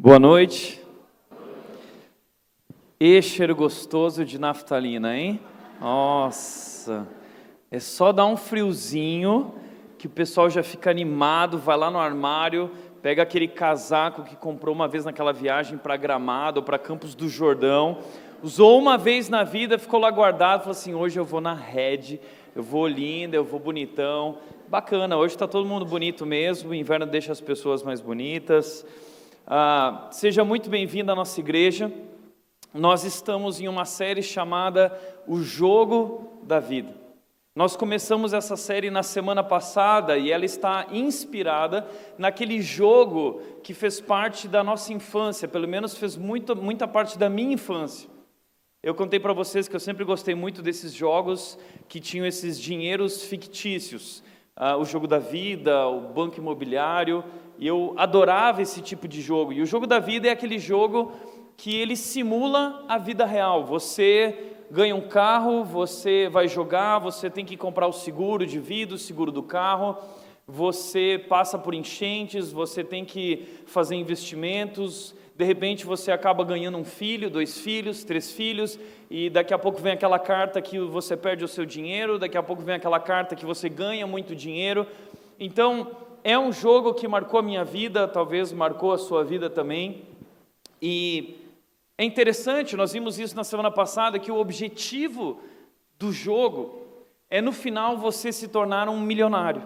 Boa noite. E cheiro gostoso de naftalina, hein? Nossa, é só dar um friozinho que o pessoal já fica animado, vai lá no armário, pega aquele casaco que comprou uma vez naquela viagem para Gramado ou para Campos do Jordão, usou uma vez na vida, ficou lá guardado, falou assim, hoje eu vou na Red, eu vou linda, eu vou bonitão. Bacana, hoje está todo mundo bonito mesmo, o inverno deixa as pessoas mais bonitas. Seja muito bem-vindo à nossa igreja. Nós estamos em uma série chamada O Jogo da Vida. Nós começamos essa série na semana passada e ela está inspirada naquele jogo que fez parte da nossa infância, pelo menos fez muita parte da minha infância. Eu contei para vocês que eu sempre gostei muito desses jogos que tinham esses dinheiros fictícios. O Jogo da Vida, o Banco Imobiliário, e eu adorava esse tipo de jogo. E o Jogo da Vida é aquele jogo que ele simula a vida real. Você ganha um carro, você vai jogar, você tem que comprar o seguro de vida, o seguro do carro, você passa por enchentes, você tem que fazer investimentos, de repente você acaba ganhando um filho, 2 filhos, 3 filhos, e daqui a pouco vem aquela carta que você perde o seu dinheiro, daqui a pouco vem aquela carta que você ganha muito dinheiro. Então, é um jogo que marcou a minha vida, talvez marcou a sua vida também, e é interessante, nós vimos isso na semana passada, que o objetivo do jogo é no final você se tornar um milionário.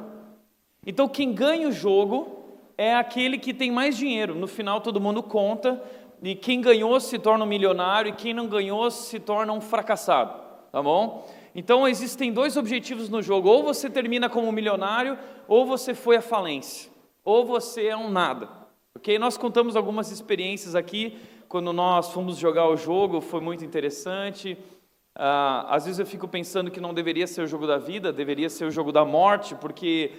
Então quem ganha o jogo é aquele que tem mais dinheiro, no final todo mundo conta, e quem ganhou se torna um milionário, e quem não ganhou se torna um fracassado, tá bom? Então existem 2 objetivos no jogo, ou você termina como um milionário, ou você foi à falência, ou você é um nada, ok? Nós contamos algumas experiências aqui, quando nós fomos jogar o jogo, foi muito interessante. Às vezes eu fico pensando que não deveria ser o jogo da vida, deveria ser o jogo da morte, porque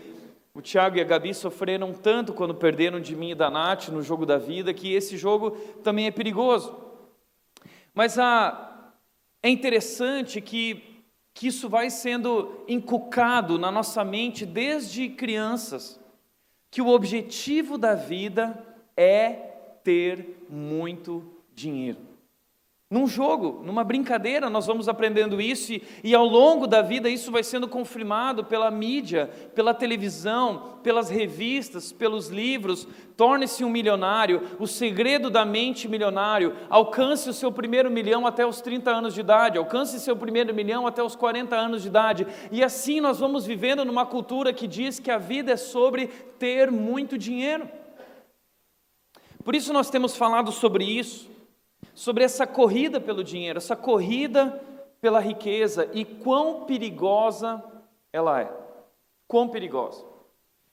o Thiago e a Gabi sofreram tanto quando perderam de mim e da Nath no jogo da vida, que esse jogo também é perigoso. Mas é interessante que isso vai sendo inculcado na nossa mente desde crianças, que o objetivo da vida é ter muito dinheiro. Num jogo, numa brincadeira, nós vamos aprendendo isso e ao longo da vida isso vai sendo confirmado pela mídia, pela televisão, pelas revistas, pelos livros. Torne-se um milionário, o segredo da mente milionário, alcance o seu primeiro milhão até os 30 anos de idade, alcance seu primeiro milhão até os 40 anos de idade. E assim nós vamos vivendo numa cultura que diz que a vida é sobre ter muito dinheiro. Por isso nós temos falado sobre isso, sobre essa corrida pelo dinheiro, essa corrida pela riqueza e quão perigosa ela é. Quão perigosa.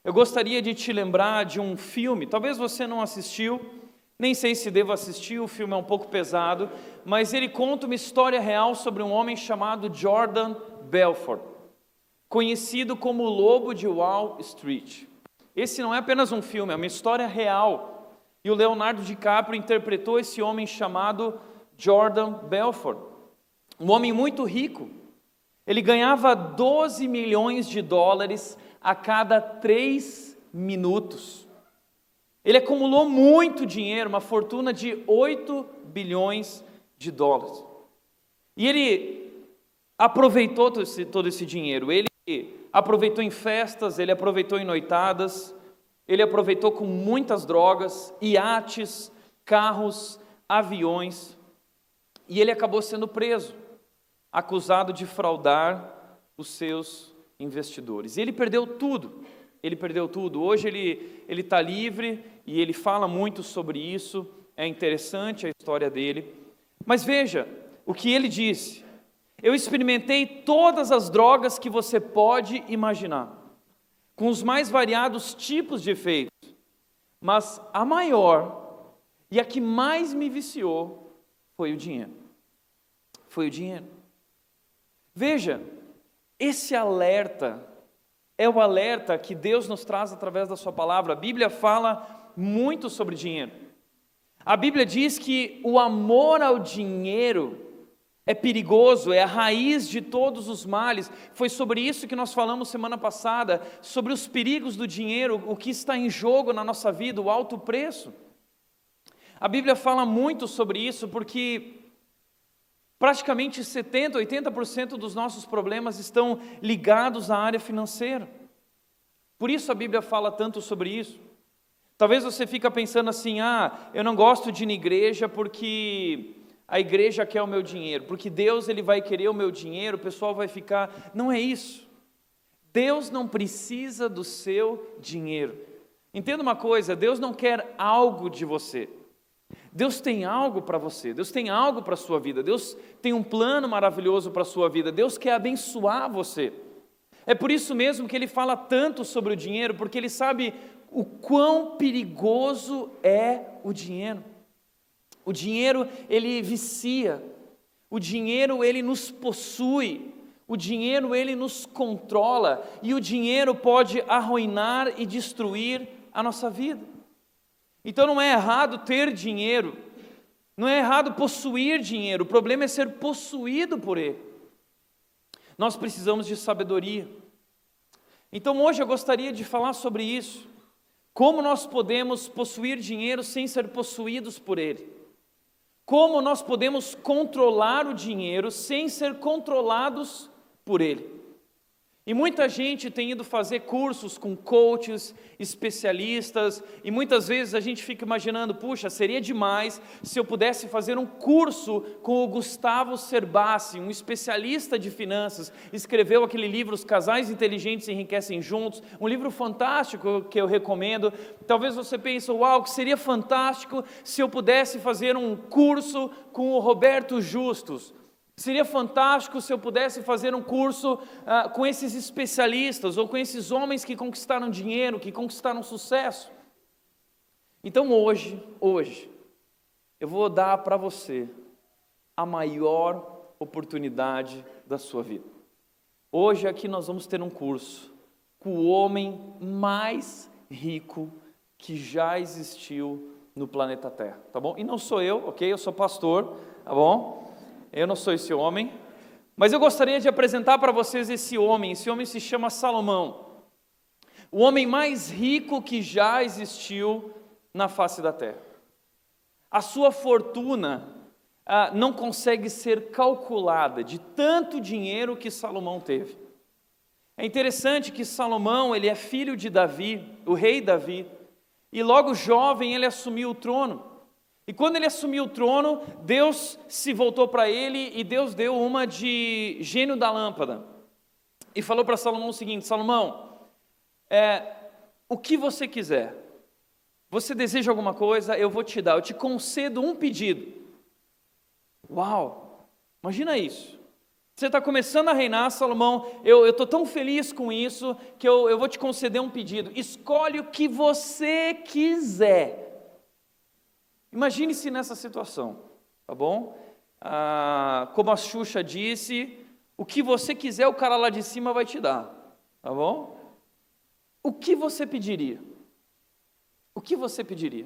Eu gostaria de te lembrar de um filme, talvez você não assistiu, nem sei se devo assistir, o filme é um pouco pesado, mas ele conta uma história real sobre um homem chamado Jordan Belfort, conhecido como o Lobo de Wall Street. Esse não é apenas um filme, é uma história real. E o Leonardo DiCaprio interpretou esse homem chamado Jordan Belfort, um homem muito rico. Ele ganhava 12 milhões de dólares a cada 3 minutos. Ele acumulou muito dinheiro, uma fortuna de 8 bilhões de dólares. E ele aproveitou todo esse dinheiro. Ele aproveitou em festas, ele aproveitou em noitadas, ele aproveitou com muitas drogas, iates, carros, aviões, e ele acabou sendo preso, acusado de fraudar os seus investidores. E ele perdeu tudo, Hoje ele está livre e ele fala muito sobre isso, é interessante a história dele. Mas veja o que ele disse: eu experimentei todas as drogas que você pode imaginar, com os mais variados tipos de efeitos, mas a maior e a que mais me viciou foi o dinheiro. Foi o dinheiro. Veja, esse alerta é o alerta que Deus nos traz através da sua palavra. A Bíblia fala muito sobre dinheiro. A Bíblia diz que o amor ao dinheiro é perigoso, é a raiz de todos os males. Foi sobre isso que nós falamos semana passada, sobre os perigos do dinheiro, o que está em jogo na nossa vida, o alto preço. A Bíblia fala muito sobre isso porque praticamente 70%, 80% dos nossos problemas estão ligados à área financeira. Por isso a Bíblia fala tanto sobre isso. Talvez você fique pensando assim, eu não gosto de ir na igreja porque a igreja quer o meu dinheiro, porque Deus ele vai querer o meu dinheiro, o pessoal vai ficar... Não é isso. Deus não precisa do seu dinheiro. Entenda uma coisa, Deus não quer algo de você. Deus tem algo para você, Deus tem algo para a sua vida, Deus tem um plano maravilhoso para a sua vida, Deus quer abençoar você. É por isso mesmo que Ele fala tanto sobre o dinheiro, porque Ele sabe o quão perigoso é o dinheiro. O dinheiro, ele vicia, o dinheiro, ele nos possui, o dinheiro, ele nos controla, e o dinheiro pode arruinar e destruir a nossa vida. Então não é errado ter dinheiro, não é errado possuir dinheiro, o problema é ser possuído por ele. Nós precisamos de sabedoria. Então hoje eu gostaria de falar sobre isso, como nós podemos possuir dinheiro sem ser possuídos por ele. Como nós podemos controlar o dinheiro sem ser controlados por ele. E muita gente tem ido fazer cursos com coaches, especialistas, e muitas vezes a gente fica imaginando, puxa, seria demais se eu pudesse fazer um curso com o Gustavo Cerbasi, um especialista de finanças, escreveu aquele livro Os Casais Inteligentes Enriquecem Juntos, um livro fantástico que eu recomendo. Talvez você pense, uau, que seria fantástico se eu pudesse fazer um curso com o Roberto Justus. Seria fantástico se eu pudesse fazer um curso com esses especialistas, ou com esses homens que conquistaram dinheiro, que conquistaram sucesso. Então hoje, eu vou dar para você a maior oportunidade da sua vida. Hoje aqui nós vamos ter um curso com o homem mais rico que já existiu no planeta Terra, tá bom? E não sou eu, ok? Eu sou pastor, tá bom? Eu não sou esse homem, mas eu gostaria de apresentar para vocês esse homem se chama Salomão, o homem mais rico que já existiu na face da terra. A sua fortuna não consegue ser calculada de tanto dinheiro que Salomão teve. É interessante que Salomão, ele é filho de Davi, o rei Davi, e logo jovem ele assumiu o trono. E quando ele assumiu o trono, Deus se voltou para ele e Deus deu uma de gênio da lâmpada. E falou para Salomão o seguinte: Salomão, o que você quiser, você deseja alguma coisa, eu vou te dar, eu te concedo um pedido. Uau, imagina isso. Você está começando a reinar, Salomão, eu estou tão feliz com isso, que eu vou te conceder um pedido. Escolhe o que você quiser. Imagine-se nessa situação, tá bom? Como a Xuxa disse, o que você quiser o cara lá de cima vai te dar, tá bom? O que você pediria? O que você pediria?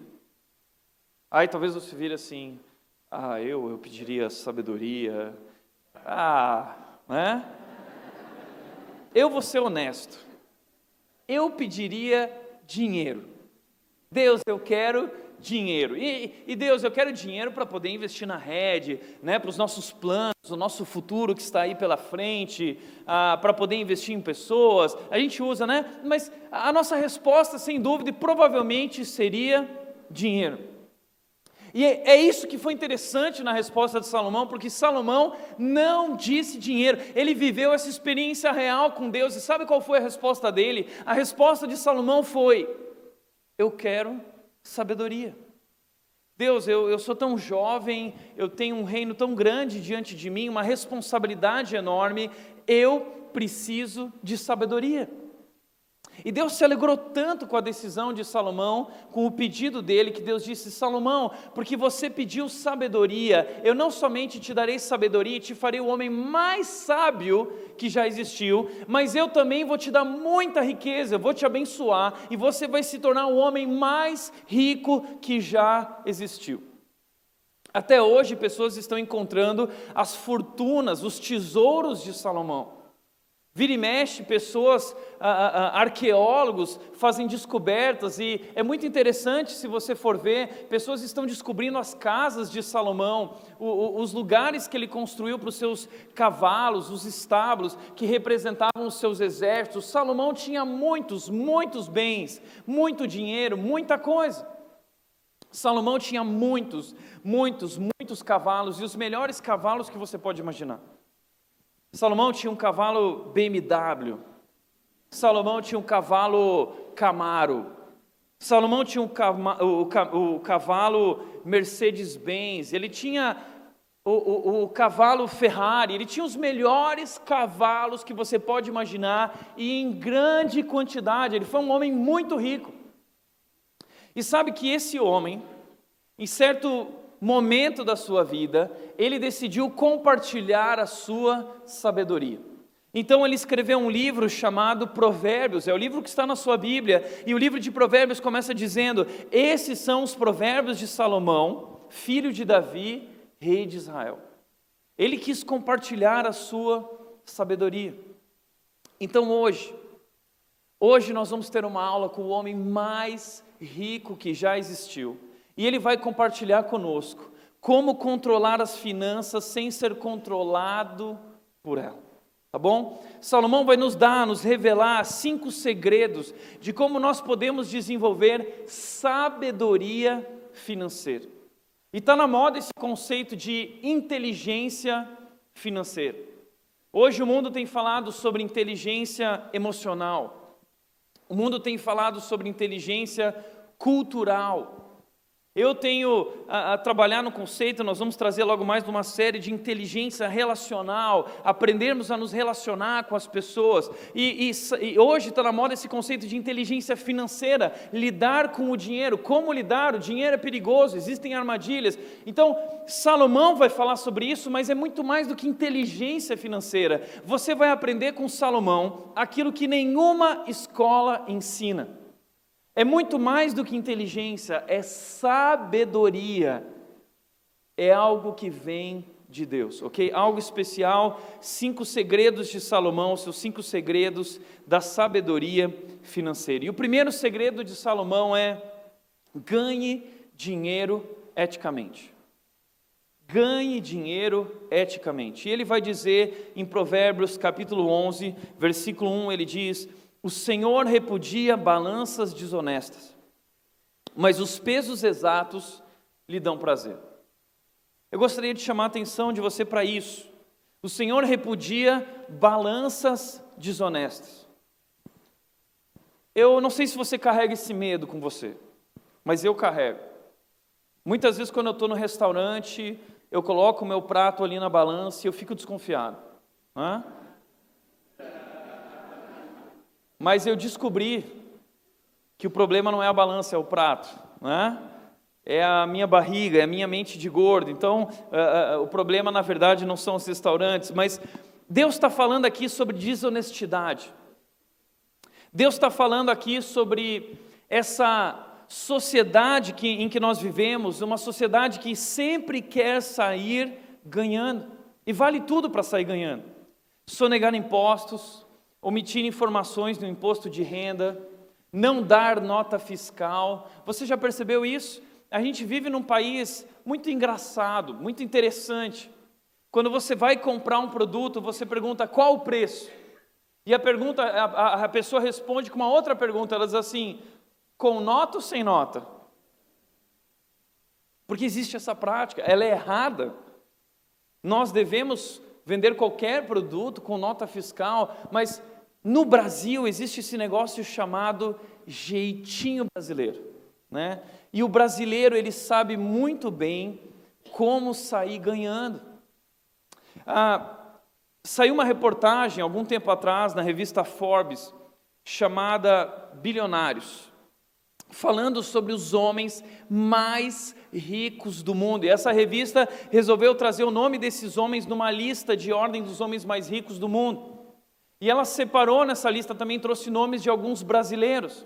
Aí talvez você vire assim, eu pediria sabedoria, né? Eu vou ser honesto, eu pediria dinheiro. Deus, eu quero dinheiro, e Deus, eu quero dinheiro para poder investir na rede, né, para os nossos planos, o nosso futuro que está aí pela frente, para poder investir em pessoas, a gente usa, né, mas a nossa resposta, sem dúvida, provavelmente seria dinheiro. E é isso que foi interessante na resposta de Salomão, porque Salomão não disse dinheiro, ele viveu essa experiência real com Deus, e sabe qual foi a resposta dele? A resposta de Salomão foi: eu quero sabedoria. Deus, eu sou tão jovem, eu tenho um reino tão grande diante de mim, uma responsabilidade enorme, eu preciso de sabedoria. E Deus se alegrou tanto com a decisão de Salomão, com o pedido dele, que Deus disse: Salomão, porque você pediu sabedoria, eu não somente te darei sabedoria e te farei o homem mais sábio que já existiu, mas eu também vou te dar muita riqueza, eu vou te abençoar, e você vai se tornar o homem mais rico que já existiu. Até hoje pessoas estão encontrando as fortunas, os tesouros de Salomão. Vira e mexe, pessoas, arqueólogos fazem descobertas, e é muito interessante se você for ver, pessoas estão descobrindo as casas de Salomão, os lugares que ele construiu para os seus cavalos, os estábulos que representavam os seus exércitos. Salomão tinha muitos bens, muito dinheiro, muita coisa. Salomão tinha muitos cavalos, e os melhores cavalos que você pode imaginar. Salomão tinha um cavalo BMW, Salomão tinha um cavalo Camaro, Salomão tinha o cavalo Mercedes-Benz, ele tinha o cavalo Ferrari, ele tinha os melhores cavalos que você pode imaginar, e em grande quantidade. Ele foi um homem muito rico. E sabe que esse homem, em certo momento da sua vida, ele decidiu compartilhar a sua sabedoria. Então ele escreveu um livro chamado Provérbios, é o livro que está na sua Bíblia, e o livro de Provérbios começa dizendo: esses são os provérbios de Salomão, filho de Davi, rei de Israel. Ele quis compartilhar a sua sabedoria. Então hoje nós vamos ter uma aula com o homem mais rico que já existiu. E ele vai compartilhar conosco como controlar as finanças sem ser controlado por ela. Tá bom? Salomão vai nos revelar 5 segredos de como nós podemos desenvolver sabedoria financeira. E está na moda esse conceito de inteligência financeira. Hoje o mundo tem falado sobre inteligência emocional. O mundo tem falado sobre inteligência cultural. Eu tenho a trabalhar no conceito, nós vamos trazer logo mais uma série de inteligência relacional, aprendermos a nos relacionar com as pessoas. E hoje está na moda esse conceito de inteligência financeira, lidar com o dinheiro. Como lidar? O dinheiro é perigoso, existem armadilhas. Então, Salomão vai falar sobre isso, mas é muito mais do que inteligência financeira. Você vai aprender com Salomão aquilo que nenhuma escola ensina. É muito mais do que inteligência, é sabedoria. É algo que vem de Deus, ok? Algo especial, 5 segredos de Salomão, seus 5 segredos da sabedoria financeira. E o primeiro segredo de Salomão é: ganhe dinheiro eticamente. Ganhe dinheiro eticamente. E ele vai dizer em Provérbios capítulo 11, versículo 1, ele diz: o Senhor repudia balanças desonestas, mas os pesos exatos lhe dão prazer. Eu gostaria de chamar a atenção de você para isso. O Senhor repudia balanças desonestas. Eu não sei se você carrega esse medo com você, mas eu carrego. Muitas vezes quando eu estou no restaurante, eu coloco o meu prato ali na balança e eu fico desconfiado. Mas eu descobri que o problema não é a balança, é o prato, é a minha barriga, é a minha mente de gordo. Então, o problema na verdade não são os restaurantes, mas Deus está falando aqui sobre desonestidade. Deus está falando aqui sobre essa sociedade em que nós vivemos, uma sociedade que sempre quer sair ganhando, e vale tudo para sair ganhando. Sonegar impostos, omitir informações no imposto de renda, não dar nota fiscal. Você já percebeu isso? A gente vive num país muito engraçado, muito interessante. Quando você vai comprar um produto, você pergunta qual o preço. E a pessoa responde com uma outra pergunta, ela diz assim: com nota ou sem nota? Porque existe essa prática, ela é errada. Nós devemos vender qualquer produto com nota fiscal, mas no Brasil existe esse negócio chamado jeitinho brasileiro, né? E o brasileiro, ele sabe muito bem como sair ganhando. Saiu uma reportagem algum tempo atrás na revista Forbes, chamada Bilionários, falando sobre os homens mais ricos do mundo. E essa revista resolveu trazer o nome desses homens numa lista de ordem dos homens mais ricos do mundo. E ela separou nessa lista, também trouxe nomes de alguns brasileiros.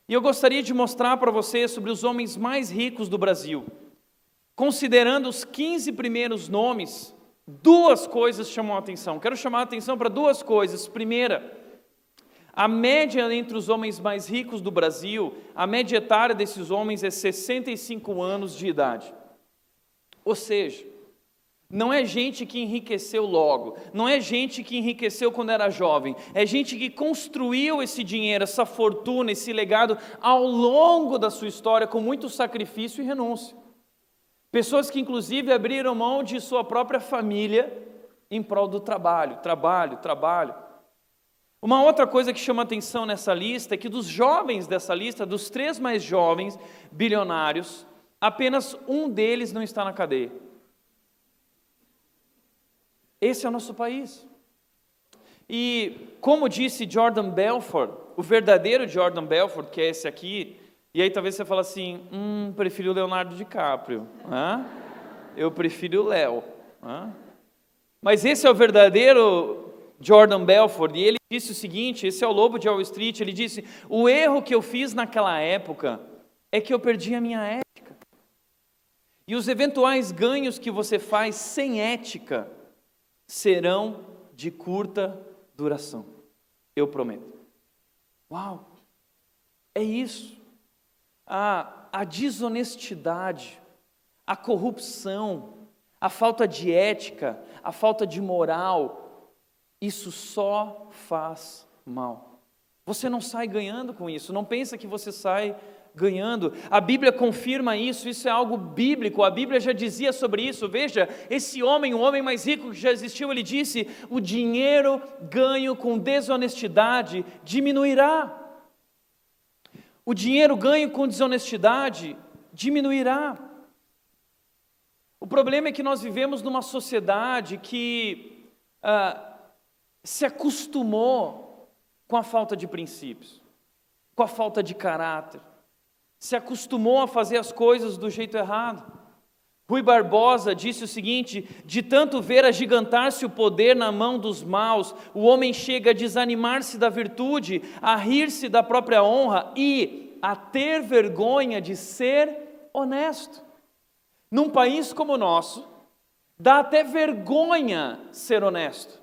E eu gostaria de mostrar para você sobre os homens mais ricos do Brasil. Considerando os 15 primeiros nomes, duas coisas chamam a atenção. Quero chamar a atenção para duas coisas. Primeira, a média entre os homens mais ricos do Brasil, a média etária desses homens é 65 anos de idade. Ou seja, não é gente que enriqueceu logo, não é gente que enriqueceu quando era jovem, é gente que construiu esse dinheiro, essa fortuna, esse legado ao longo da sua história com muito sacrifício e renúncia. Pessoas que inclusive abriram mão de sua própria família em prol do trabalho. Uma outra coisa que chama atenção nessa lista é que dos jovens dessa lista, dos 3 mais jovens bilionários, apenas um deles não está na cadeia. Esse é o nosso país. E como disse Jordan Belfort, o verdadeiro Jordan Belfort, que é esse aqui, e aí talvez você fale assim, prefiro o Leonardo DiCaprio, eu prefiro o Léo. Mas esse é o verdadeiro Jordan Belfort, e ele disse o seguinte, esse é o lobo de Wall Street, ele disse, o erro que eu fiz naquela época é que eu perdi a minha ética. E os eventuais ganhos que você faz sem ética serão de curta duração. Eu prometo. Uau! É isso. A desonestidade, a corrupção, a falta de ética, a falta de moral, isso só faz mal. Você não sai ganhando com isso, não pensa que você sai ganhando. A Bíblia confirma isso, isso é algo bíblico, a Bíblia já dizia sobre isso. Veja, esse homem, o homem mais rico que já existiu, ele disse, o dinheiro ganho com desonestidade diminuirá. O dinheiro ganho com desonestidade diminuirá. O problema é que nós vivemos numa sociedade que se acostumou com a falta de princípios, com a falta de caráter, se acostumou a fazer as coisas do jeito errado. Rui Barbosa disse o seguinte, de tanto ver agigantar-se o poder na mão dos maus, o homem chega a desanimar-se da virtude, a rir-se da própria honra e a ter vergonha de ser honesto. Num país como o nosso, dá até vergonha ser honesto.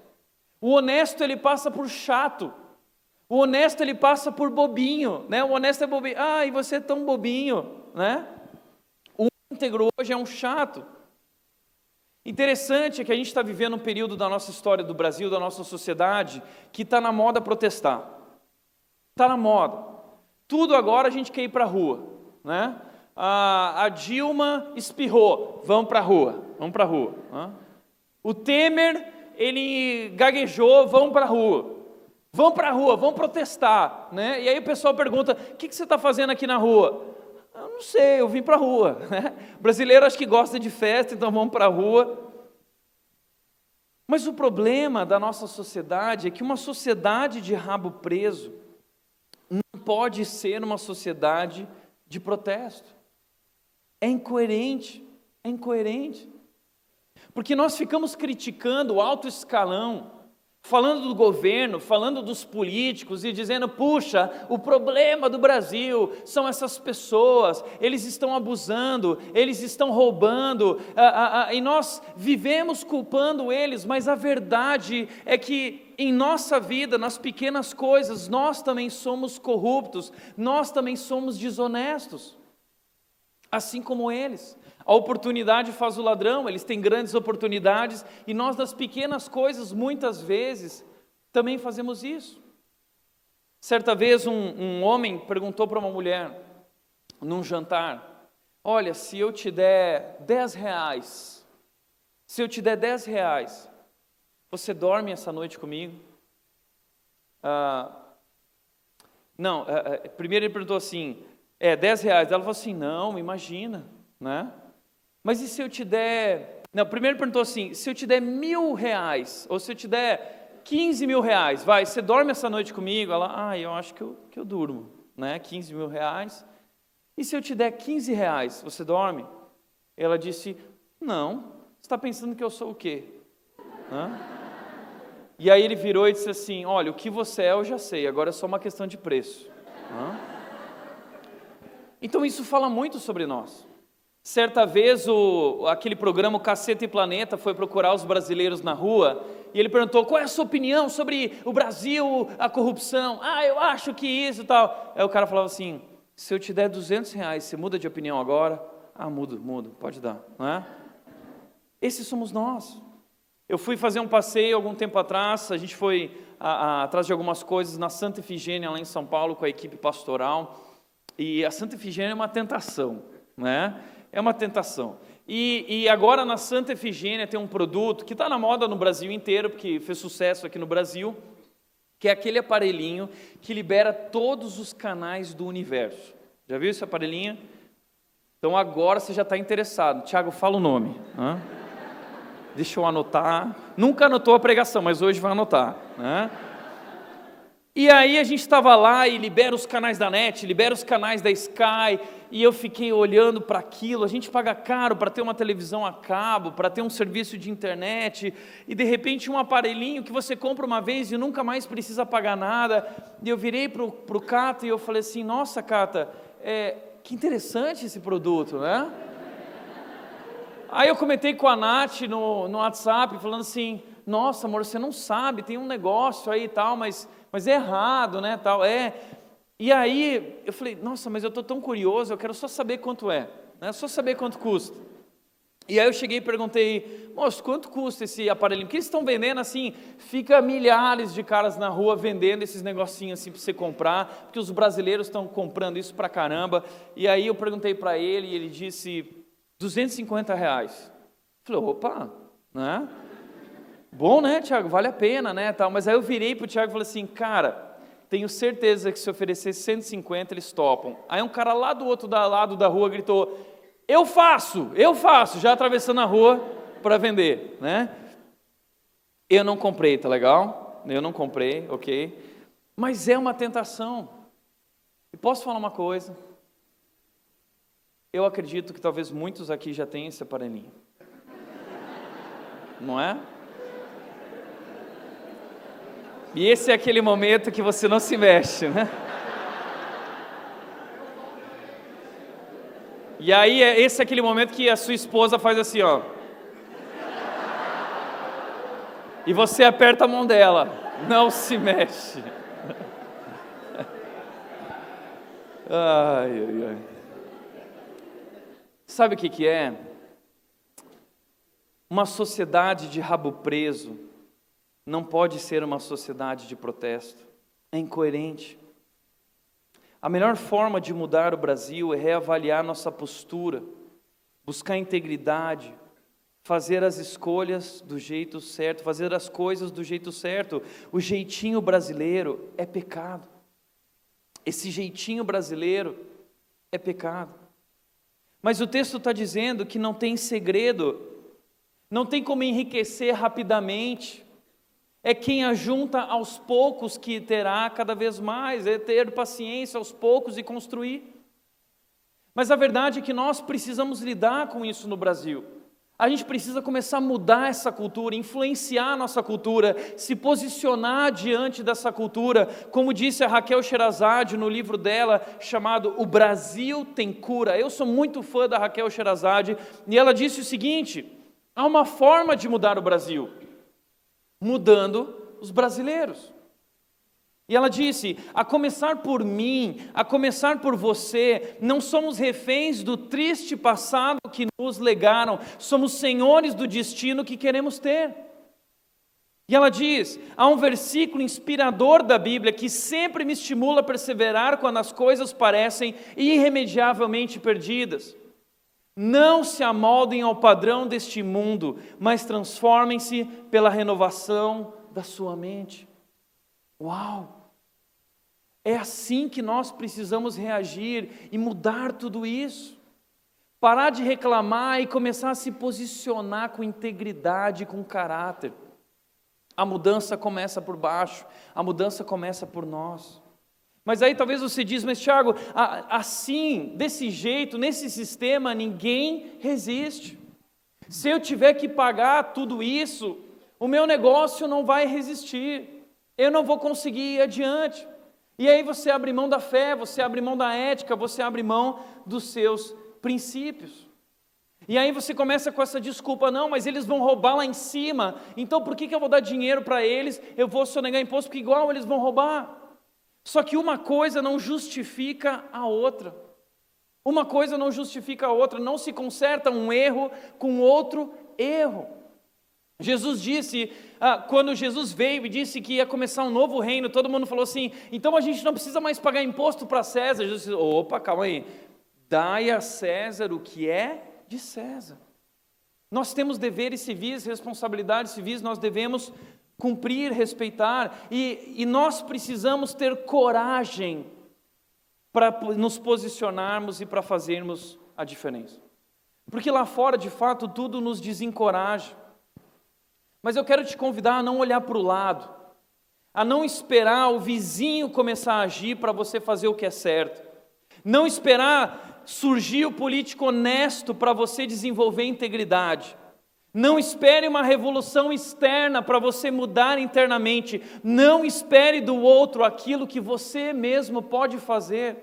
O honesto ele passa por chato. O honesto ele passa por bobinho, né? O honesto é bobinho. E você é tão bobinho, né? O íntegro hoje é um chato. Interessante é que a gente está vivendo um período da nossa história do Brasil, da nossa sociedade, que está na moda protestar. Está na moda. Tudo agora a gente quer ir para a rua, né? A Dilma espirrou, vamos para a rua, Né? O Temer, ele gaguejou, vamos para a rua. Vamos para a rua, vamos protestar, né? E aí o pessoal pergunta, o que você está fazendo aqui na rua? Eu não sei, eu vim para a rua, né? O brasileiro acho que gosta de festa, então vamos para a rua. Mas o problema da nossa sociedade é que uma sociedade de rabo preso não pode ser uma sociedade de protesto. É incoerente, porque nós ficamos criticando o alto escalão, falando do governo, falando dos políticos e dizendo, puxa, o problema do Brasil são essas pessoas, eles estão abusando, eles estão roubando, e nós vivemos culpando eles, mas a verdade é que em nossa vida, nas pequenas coisas, nós também somos corruptos, nós também somos desonestos, assim como eles. A oportunidade faz o ladrão, eles têm grandes oportunidades, e nós nas pequenas coisas, muitas vezes, também fazemos isso. Certa vez um homem perguntou para uma mulher, num jantar, olha, se eu te der 10 reais, você dorme essa noite comigo? Primeiro ele perguntou assim, 10 reais, ela falou assim, não, imagina, né? Mas e se eu te der... Não, primeiro perguntou assim, se eu te der 1.000 reais, ou se eu te der 15 mil reais, você dorme essa noite comigo? Ela, eu acho que eu durmo, né? 15 mil reais. E se eu te der 15 reais, você dorme? Ela disse, não, você está pensando que eu sou o quê? E aí ele virou e disse assim, olha, o que você é eu já sei, agora é só uma questão de preço. Então isso fala muito sobre nós. Certa vez, aquele programa o Cacete e Planeta foi procurar os brasileiros na rua, e ele perguntou, qual é a sua opinião sobre o Brasil, a corrupção? Eu acho que isso e tal. Aí o cara falava assim, se eu te der R$200, você muda de opinião agora? Mudo, pode dar, não é? Esses somos nós. Eu fui fazer um passeio algum tempo atrás, a gente foi atrás de algumas coisas na Santa Efigênia, lá em São Paulo, com a equipe pastoral, e a Santa Efigênia é uma tentação, né? É uma tentação. E agora na Santa Efigênia tem um produto que está na moda no Brasil inteiro, porque fez sucesso aqui no Brasil, que é aquele aparelhinho que libera todos os canais do universo. Já viu esse aparelhinho? Então agora você já está interessado. Tiago, fala o nome. Deixa eu anotar. Nunca anotou a pregação, mas hoje vai anotar, né? E aí a gente estava lá e libera os canais da NET, libera os canais da Sky, e eu fiquei olhando para aquilo. A gente paga caro para ter uma televisão a cabo, para ter um serviço de internet, e de repente um aparelhinho que você compra uma vez e nunca mais precisa pagar nada. E eu virei para o Cata e eu falei assim, nossa Cata, que interessante esse produto, né? Aí eu comentei com a Nath no WhatsApp, falando assim, nossa amor, você não sabe, tem um negócio aí e tal, mas é errado, né, tal, E aí eu falei, nossa, mas eu estou tão curioso, eu quero só saber quanto é, né, só saber quanto custa. E aí eu cheguei e perguntei, moço, quanto custa esse aparelhinho? Porque eles estão vendendo assim, fica milhares de caras na rua vendendo esses negocinhos assim para você comprar, porque os brasileiros estão comprando isso pra caramba. E aí eu perguntei para ele e ele disse, R$250. Falei, opa, né? Bom, né, Tiago, vale a pena, né, tal. Mas aí eu virei para o Tiago e falei assim, cara, tenho certeza que se oferecer 150 eles topam. Aí um cara lá do outro lado da rua gritou, eu faço, já atravessando a rua para vender, né? Eu não comprei, tá legal? Eu não comprei, ok? Mas é uma tentação. E posso falar uma coisa? Eu acredito que talvez muitos aqui já tenham esse aparelhinho. Não é? E esse é aquele momento que você não se mexe, né? E aí, esse é aquele momento que a sua esposa faz assim, ó. E você aperta a mão dela. Não se mexe. Ai. Sabe o que é? Uma sociedade de rabo preso não pode ser uma sociedade de protesto. É incoerente. A melhor forma de mudar o Brasil é reavaliar nossa postura, buscar integridade, fazer as escolhas do jeito certo, fazer as coisas do jeito certo. O jeitinho brasileiro é pecado. Esse jeitinho brasileiro é pecado. Mas o texto está dizendo que não tem segredo, não tem como enriquecer rapidamente. É quem ajunta aos poucos que terá cada vez mais, é ter paciência aos poucos e construir. Mas a verdade é que nós precisamos lidar com isso no Brasil. A gente precisa começar a mudar essa cultura, influenciar a nossa cultura, se posicionar diante dessa cultura. Como disse a Raquel Sherazade no livro dela, chamado O Brasil Tem Cura. Eu sou muito fã da Raquel Sherazade, e ela disse o seguinte, há uma forma de mudar o Brasil, mudando os brasileiros. E ela disse, a começar por mim, a começar por você, não somos reféns do triste passado que nos legaram, somos senhores do destino que queremos ter. E ela diz, há um versículo inspirador da Bíblia que sempre me estimula a perseverar quando as coisas parecem irremediavelmente perdidas. Não se amoldem ao padrão deste mundo, mas transformem-se pela renovação da sua mente. Uau! É assim que nós precisamos reagir e mudar tudo isso. Parar de reclamar e começar a se posicionar com integridade, com caráter. A mudança começa por baixo, a mudança começa por nós. Mas aí talvez você diz, mas Tiago, assim, desse jeito, nesse sistema, ninguém resiste. Se eu tiver que pagar tudo isso, o meu negócio não vai resistir. Eu não vou conseguir ir adiante. E aí você abre mão da fé, você abre mão da ética, você abre mão dos seus princípios. E aí você começa com essa desculpa, não, mas eles vão roubar lá em cima, então por que eu vou dar dinheiro para eles, eu vou sonegar imposto, porque igual eles vão roubar. Só que uma coisa não justifica a outra. Uma coisa não justifica a outra, não se conserta um erro com outro erro. Jesus disse, quando Jesus veio e disse que ia começar um novo reino, todo mundo falou assim, então a gente não precisa mais pagar imposto para César. Jesus disse, opa, calma aí, dai a César o que é de César. Nós temos deveres civis, responsabilidades civis, nós devemos cumprir, respeitar, e nós precisamos ter coragem para nos posicionarmos e para fazermos a diferença. Porque lá fora, de fato, tudo nos desencoraja. Mas eu quero te convidar a não olhar para o lado, a não esperar o vizinho começar a agir para você fazer o que é certo. Não esperar surgir o político honesto para você desenvolver integridade. Não espere uma revolução externa para você mudar internamente. Não espere do outro aquilo que você mesmo pode fazer.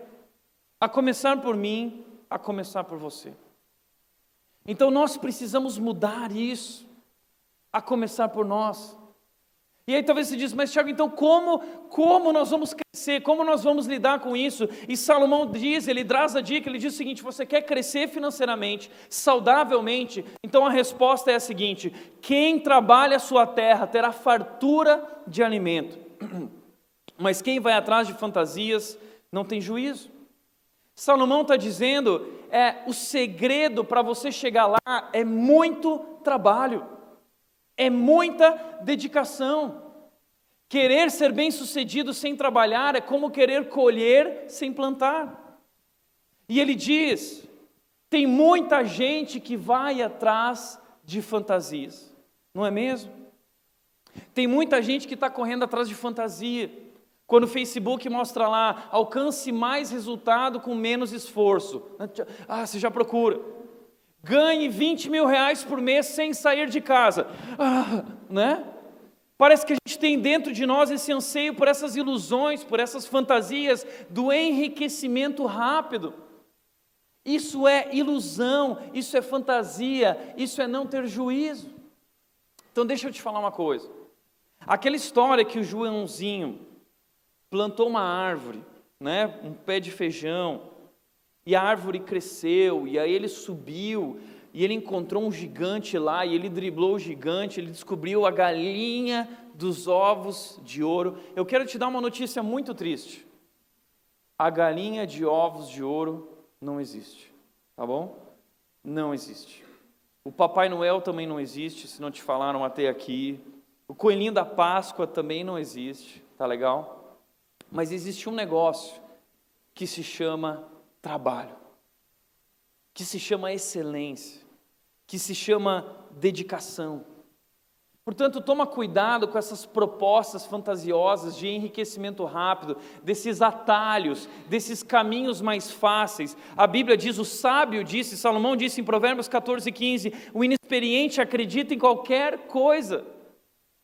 A começar por mim, a começar por você. Então nós precisamos mudar isso, a começar por nós. E aí talvez você diz, mas Tiago, então como nós vamos crescer? Como nós vamos lidar com isso? E Salomão diz, ele traz a dica, ele diz o seguinte, você quer crescer financeiramente, saudavelmente? Então a resposta é a seguinte, quem trabalha a sua terra terá fartura de alimento, mas quem vai atrás de fantasias não tem juízo. Salomão está dizendo, o segredo para você chegar lá é muito trabalho. É muita dedicação. Querer ser bem-sucedido sem trabalhar é como querer colher sem plantar. E ele diz, tem muita gente que vai atrás de fantasias, não é mesmo? Tem muita gente que está correndo atrás de fantasia. Quando o Facebook mostra lá, alcance mais resultado com menos esforço. Você já procura. Ganhe 20 mil reais por mês sem sair de casa. Né? Parece que a gente tem dentro de nós esse anseio por essas ilusões, por essas fantasias do enriquecimento rápido. Isso é ilusão, isso é fantasia, isso é não ter juízo. Então deixa eu te falar uma coisa. Aquela história que o Joãozinho plantou uma árvore, né, um pé de feijão, e a árvore cresceu, e aí ele subiu, e ele encontrou um gigante lá, e ele driblou o gigante, ele descobriu a galinha dos ovos de ouro. Eu quero te dar uma notícia muito triste. A galinha de ovos de ouro não existe, tá bom? Não existe. O Papai Noel também não existe, se não te falaram até aqui. O coelhinho da Páscoa também não existe, tá legal? Mas existe um negócio que se chama trabalho, que se chama excelência, que se chama dedicação. Portanto, toma cuidado com essas propostas fantasiosas de enriquecimento rápido, desses atalhos, desses caminhos mais fáceis. A Bíblia diz, o sábio disse, Salomão disse em Provérbios 14:15, o inexperiente acredita em qualquer coisa.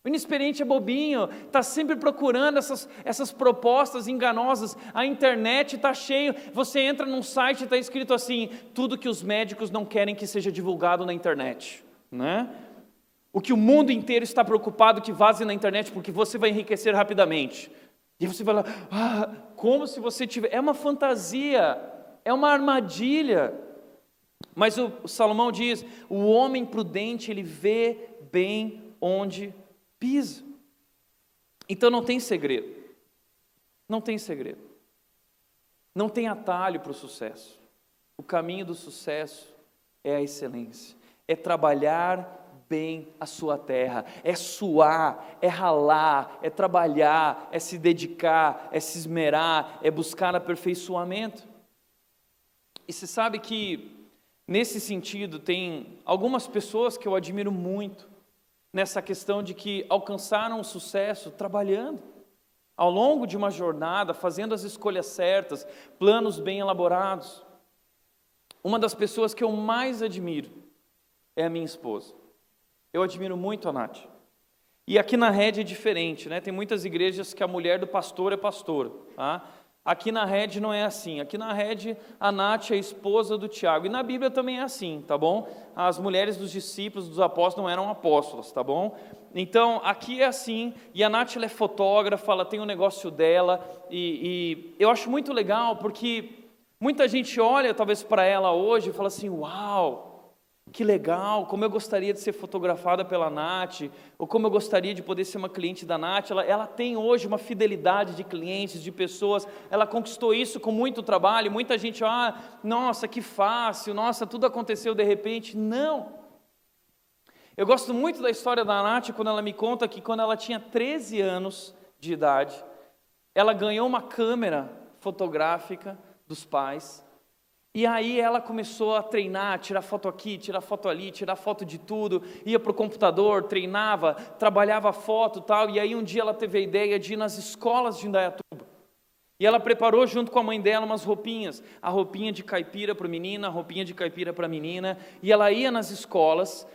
O inexperiente é bobinho, está sempre procurando essas propostas enganosas. A internet está cheio, você entra num site e está escrito assim, tudo que os médicos não querem que seja divulgado na internet, né? O que o mundo inteiro está preocupado que vaze na internet, porque você vai enriquecer rapidamente. E você vai lá, como se você tiver... É uma fantasia, é uma armadilha. Mas o Salomão diz, o homem prudente, ele vê bem onde pisa. Então não tem segredo. Não tem segredo. Não tem atalho para o sucesso. O caminho do sucesso é a excelência. É trabalhar bem a sua terra. É suar, é ralar, é trabalhar, é se dedicar, é se esmerar, é buscar aperfeiçoamento. E você sabe que, nesse sentido, tem algumas pessoas que eu admiro muito, nessa questão de que alcançaram o sucesso trabalhando, ao longo de uma jornada, fazendo as escolhas certas, planos bem elaborados. Uma das pessoas que eu mais admiro é a minha esposa. Eu admiro muito a Nath. E aqui na Rede é diferente, né? Tem muitas igrejas que a mulher do pastor é pastora, tá? Aqui na Rede não é assim. Aqui na Rede, a Nath é a esposa do Tiago. E na Bíblia também é assim, tá bom? As mulheres dos discípulos, dos apóstolos, não eram apóstolos, tá bom? Então, aqui é assim. E a Nath, ela é fotógrafa, ela tem um negócio dela. E eu acho muito legal, porque muita gente olha, talvez, para ela hoje e fala assim, uau, que legal, como eu gostaria de ser fotografada pela Nath, ou como eu gostaria de poder ser uma cliente da Nath. Ela tem hoje uma fidelidade de clientes, de pessoas, ela conquistou isso com muito trabalho. Muita gente, nossa, que fácil, nossa, tudo aconteceu de repente. Não. Eu gosto muito da história da Nath, quando ela me conta que quando ela tinha 13 anos de idade, ela ganhou uma câmera fotográfica dos pais. E aí ela começou a treinar, tirar foto aqui, tirar foto ali, tirar foto de tudo, ia para o computador, treinava, trabalhava foto e tal, e aí um dia ela teve a ideia de ir nas escolas de Indaiatuba. E ela preparou junto com a mãe dela umas roupinhas, a roupinha de caipira para o menino, a roupinha de caipira para a menina, e ela ia nas escolas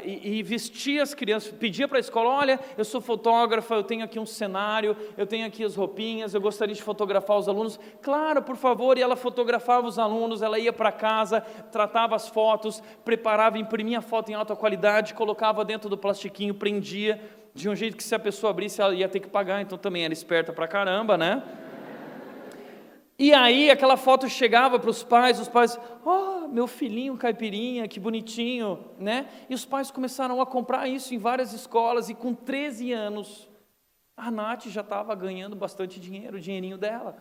e vestia as crianças, pedia para a escola, olha, eu sou fotógrafa, eu tenho aqui um cenário, eu tenho aqui as roupinhas, eu gostaria de fotografar os alunos. Claro, por favor, e ela fotografava os alunos, ela ia para casa, tratava as fotos, preparava, imprimia a foto em alta qualidade, colocava dentro do plastiquinho, prendia, de um jeito que se a pessoa abrisse, ela ia ter que pagar, então também era esperta pra caramba, né? E aí aquela foto chegava para os pais meu filhinho caipirinha, que bonitinho, né? E os pais começaram a comprar isso em várias escolas, e com 13 anos, a Nath já estava ganhando bastante dinheiro, o dinheirinho dela.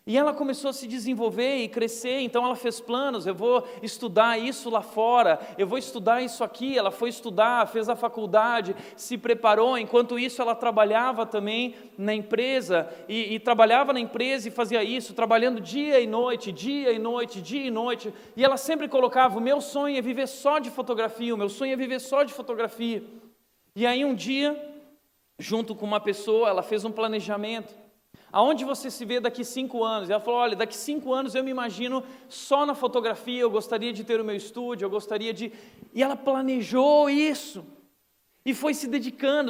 E ela começou a se desenvolver e crescer, então ela fez planos, eu vou estudar isso lá fora, eu vou estudar isso aqui. Ela foi estudar, fez a faculdade, se preparou. Enquanto isso ela trabalhava também na empresa, e trabalhava na empresa e fazia isso, trabalhando dia e noite, dia e noite, dia e noite. E ela sempre colocava, o meu sonho é viver só de fotografia, o meu sonho é viver só de fotografia. E aí um dia, junto com uma pessoa, ela fez um planejamento. Aonde você se vê daqui 5 anos? E ela falou, olha, daqui 5 anos eu me imagino só na fotografia, eu gostaria de ter o meu estúdio, eu gostaria de... E ela planejou isso, e foi se dedicando,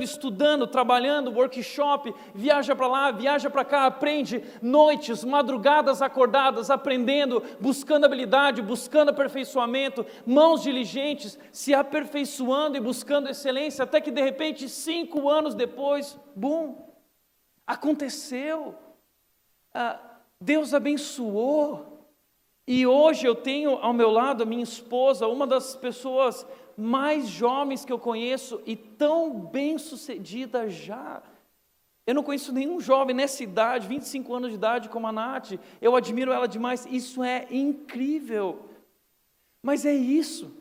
estudando, trabalhando, workshop, viaja para lá, viaja para cá, aprende, noites, madrugadas acordadas, aprendendo, buscando habilidade, buscando aperfeiçoamento, mãos diligentes, se aperfeiçoando e buscando excelência, até que de repente, 5 anos depois, bum! Aconteceu, Deus abençoou, e hoje eu tenho ao meu lado a minha esposa, uma das pessoas mais jovens que eu conheço, e tão bem sucedida já. Eu não conheço nenhum jovem nessa idade, 25 anos de idade, como a Nath. Eu admiro ela demais, isso é incrível. Mas é isso,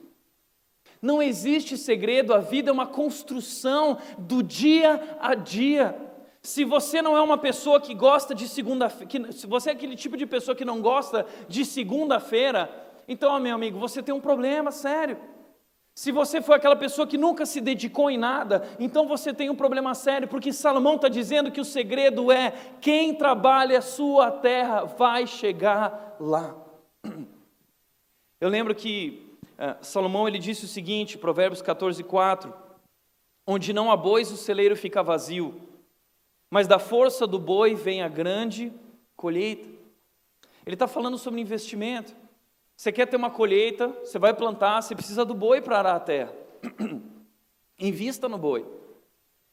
não existe segredo, a vida é uma construção do dia a dia. Se você não é uma pessoa que gosta de segunda-feira, se você é aquele tipo de pessoa que não gosta de segunda-feira, então, meu amigo, você tem um problema sério. Se você for aquela pessoa que nunca se dedicou em nada, então você tem um problema sério, porque Salomão está dizendo que o segredo é, quem trabalha a sua terra vai chegar lá. Eu lembro que Salomão, ele disse o seguinte, Provérbios 14:4, onde não há bois o celeiro fica vazio, mas da força do boi vem a grande colheita. Ele está falando sobre investimento. Você quer ter uma colheita, você vai plantar, você precisa do boi para arar a terra. Invista no boi.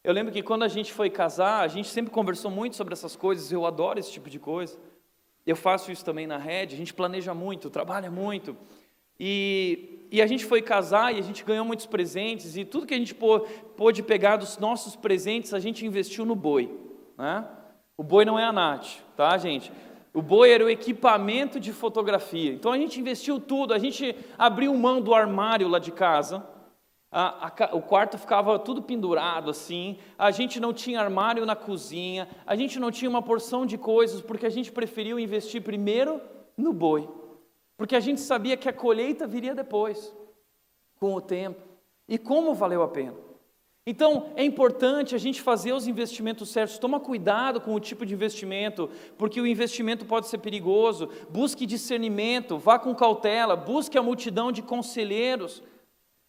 Eu lembro que quando a gente foi casar, a gente sempre conversou muito sobre essas coisas, eu adoro esse tipo de coisa. Eu faço isso também na Rede, a gente planeja muito, trabalha muito. E a gente foi casar e a gente ganhou muitos presentes, e tudo que a gente pôde pegar dos nossos presentes, a gente investiu no boi, né? O boi não é a Nath, tá, gente? O boi era o equipamento de fotografia. Então a gente investiu tudo, a gente abriu mão do armário lá de casa, o quarto ficava tudo pendurado assim, a gente não tinha armário na cozinha, a gente não tinha uma porção de coisas, porque a gente preferiu investir primeiro no boi. Porque a gente sabia que a colheita viria depois, com o tempo. E como valeu a pena. Então, é importante a gente fazer os investimentos certos. Toma cuidado com o tipo de investimento, porque o investimento pode ser perigoso. Busque discernimento, vá com cautela, busque a multidão de conselheiros.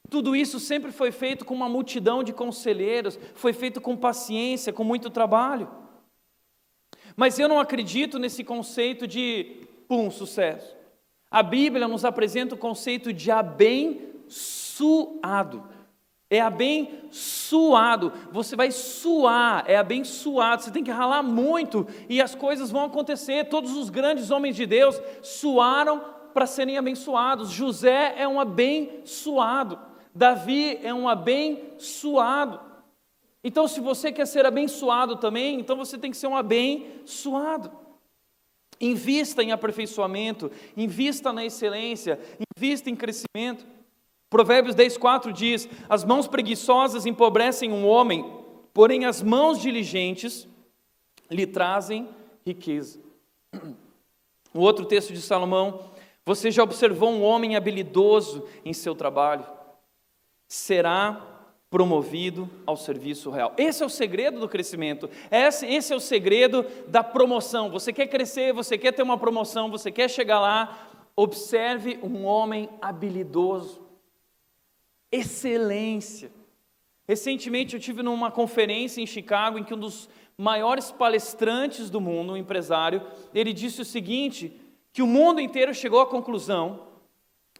Tudo isso sempre foi feito com uma multidão de conselheiros, foi feito com paciência, com muito trabalho. Mas eu não acredito nesse conceito de, sucesso. A Bíblia nos apresenta o conceito de abençoado. É abençoado. Você vai suar, é abençoado. Você tem que ralar muito e as coisas vão acontecer. Todos os grandes homens de Deus suaram para serem abençoados. José é um abençoado. Davi é um abençoado. Então, se você quer ser abençoado também, então você tem que ser um abençoado. Invista em aperfeiçoamento, invista na excelência, invista em crescimento. Provérbios 10:4 diz: as mãos preguiçosas empobrecem um homem, porém as mãos diligentes lhe trazem riqueza. O outro texto de Salomão: você já observou um homem habilidoso em seu trabalho? Será promovido ao serviço real. Esse é o segredo do crescimento, esse é o segredo da promoção. Você quer crescer, você quer ter uma promoção, você quer chegar lá, observe um homem habilidoso. Excelência. Recentemente eu tive numa conferência em Chicago em que um dos maiores palestrantes do mundo, um empresário, ele disse o seguinte, que o mundo inteiro chegou à conclusão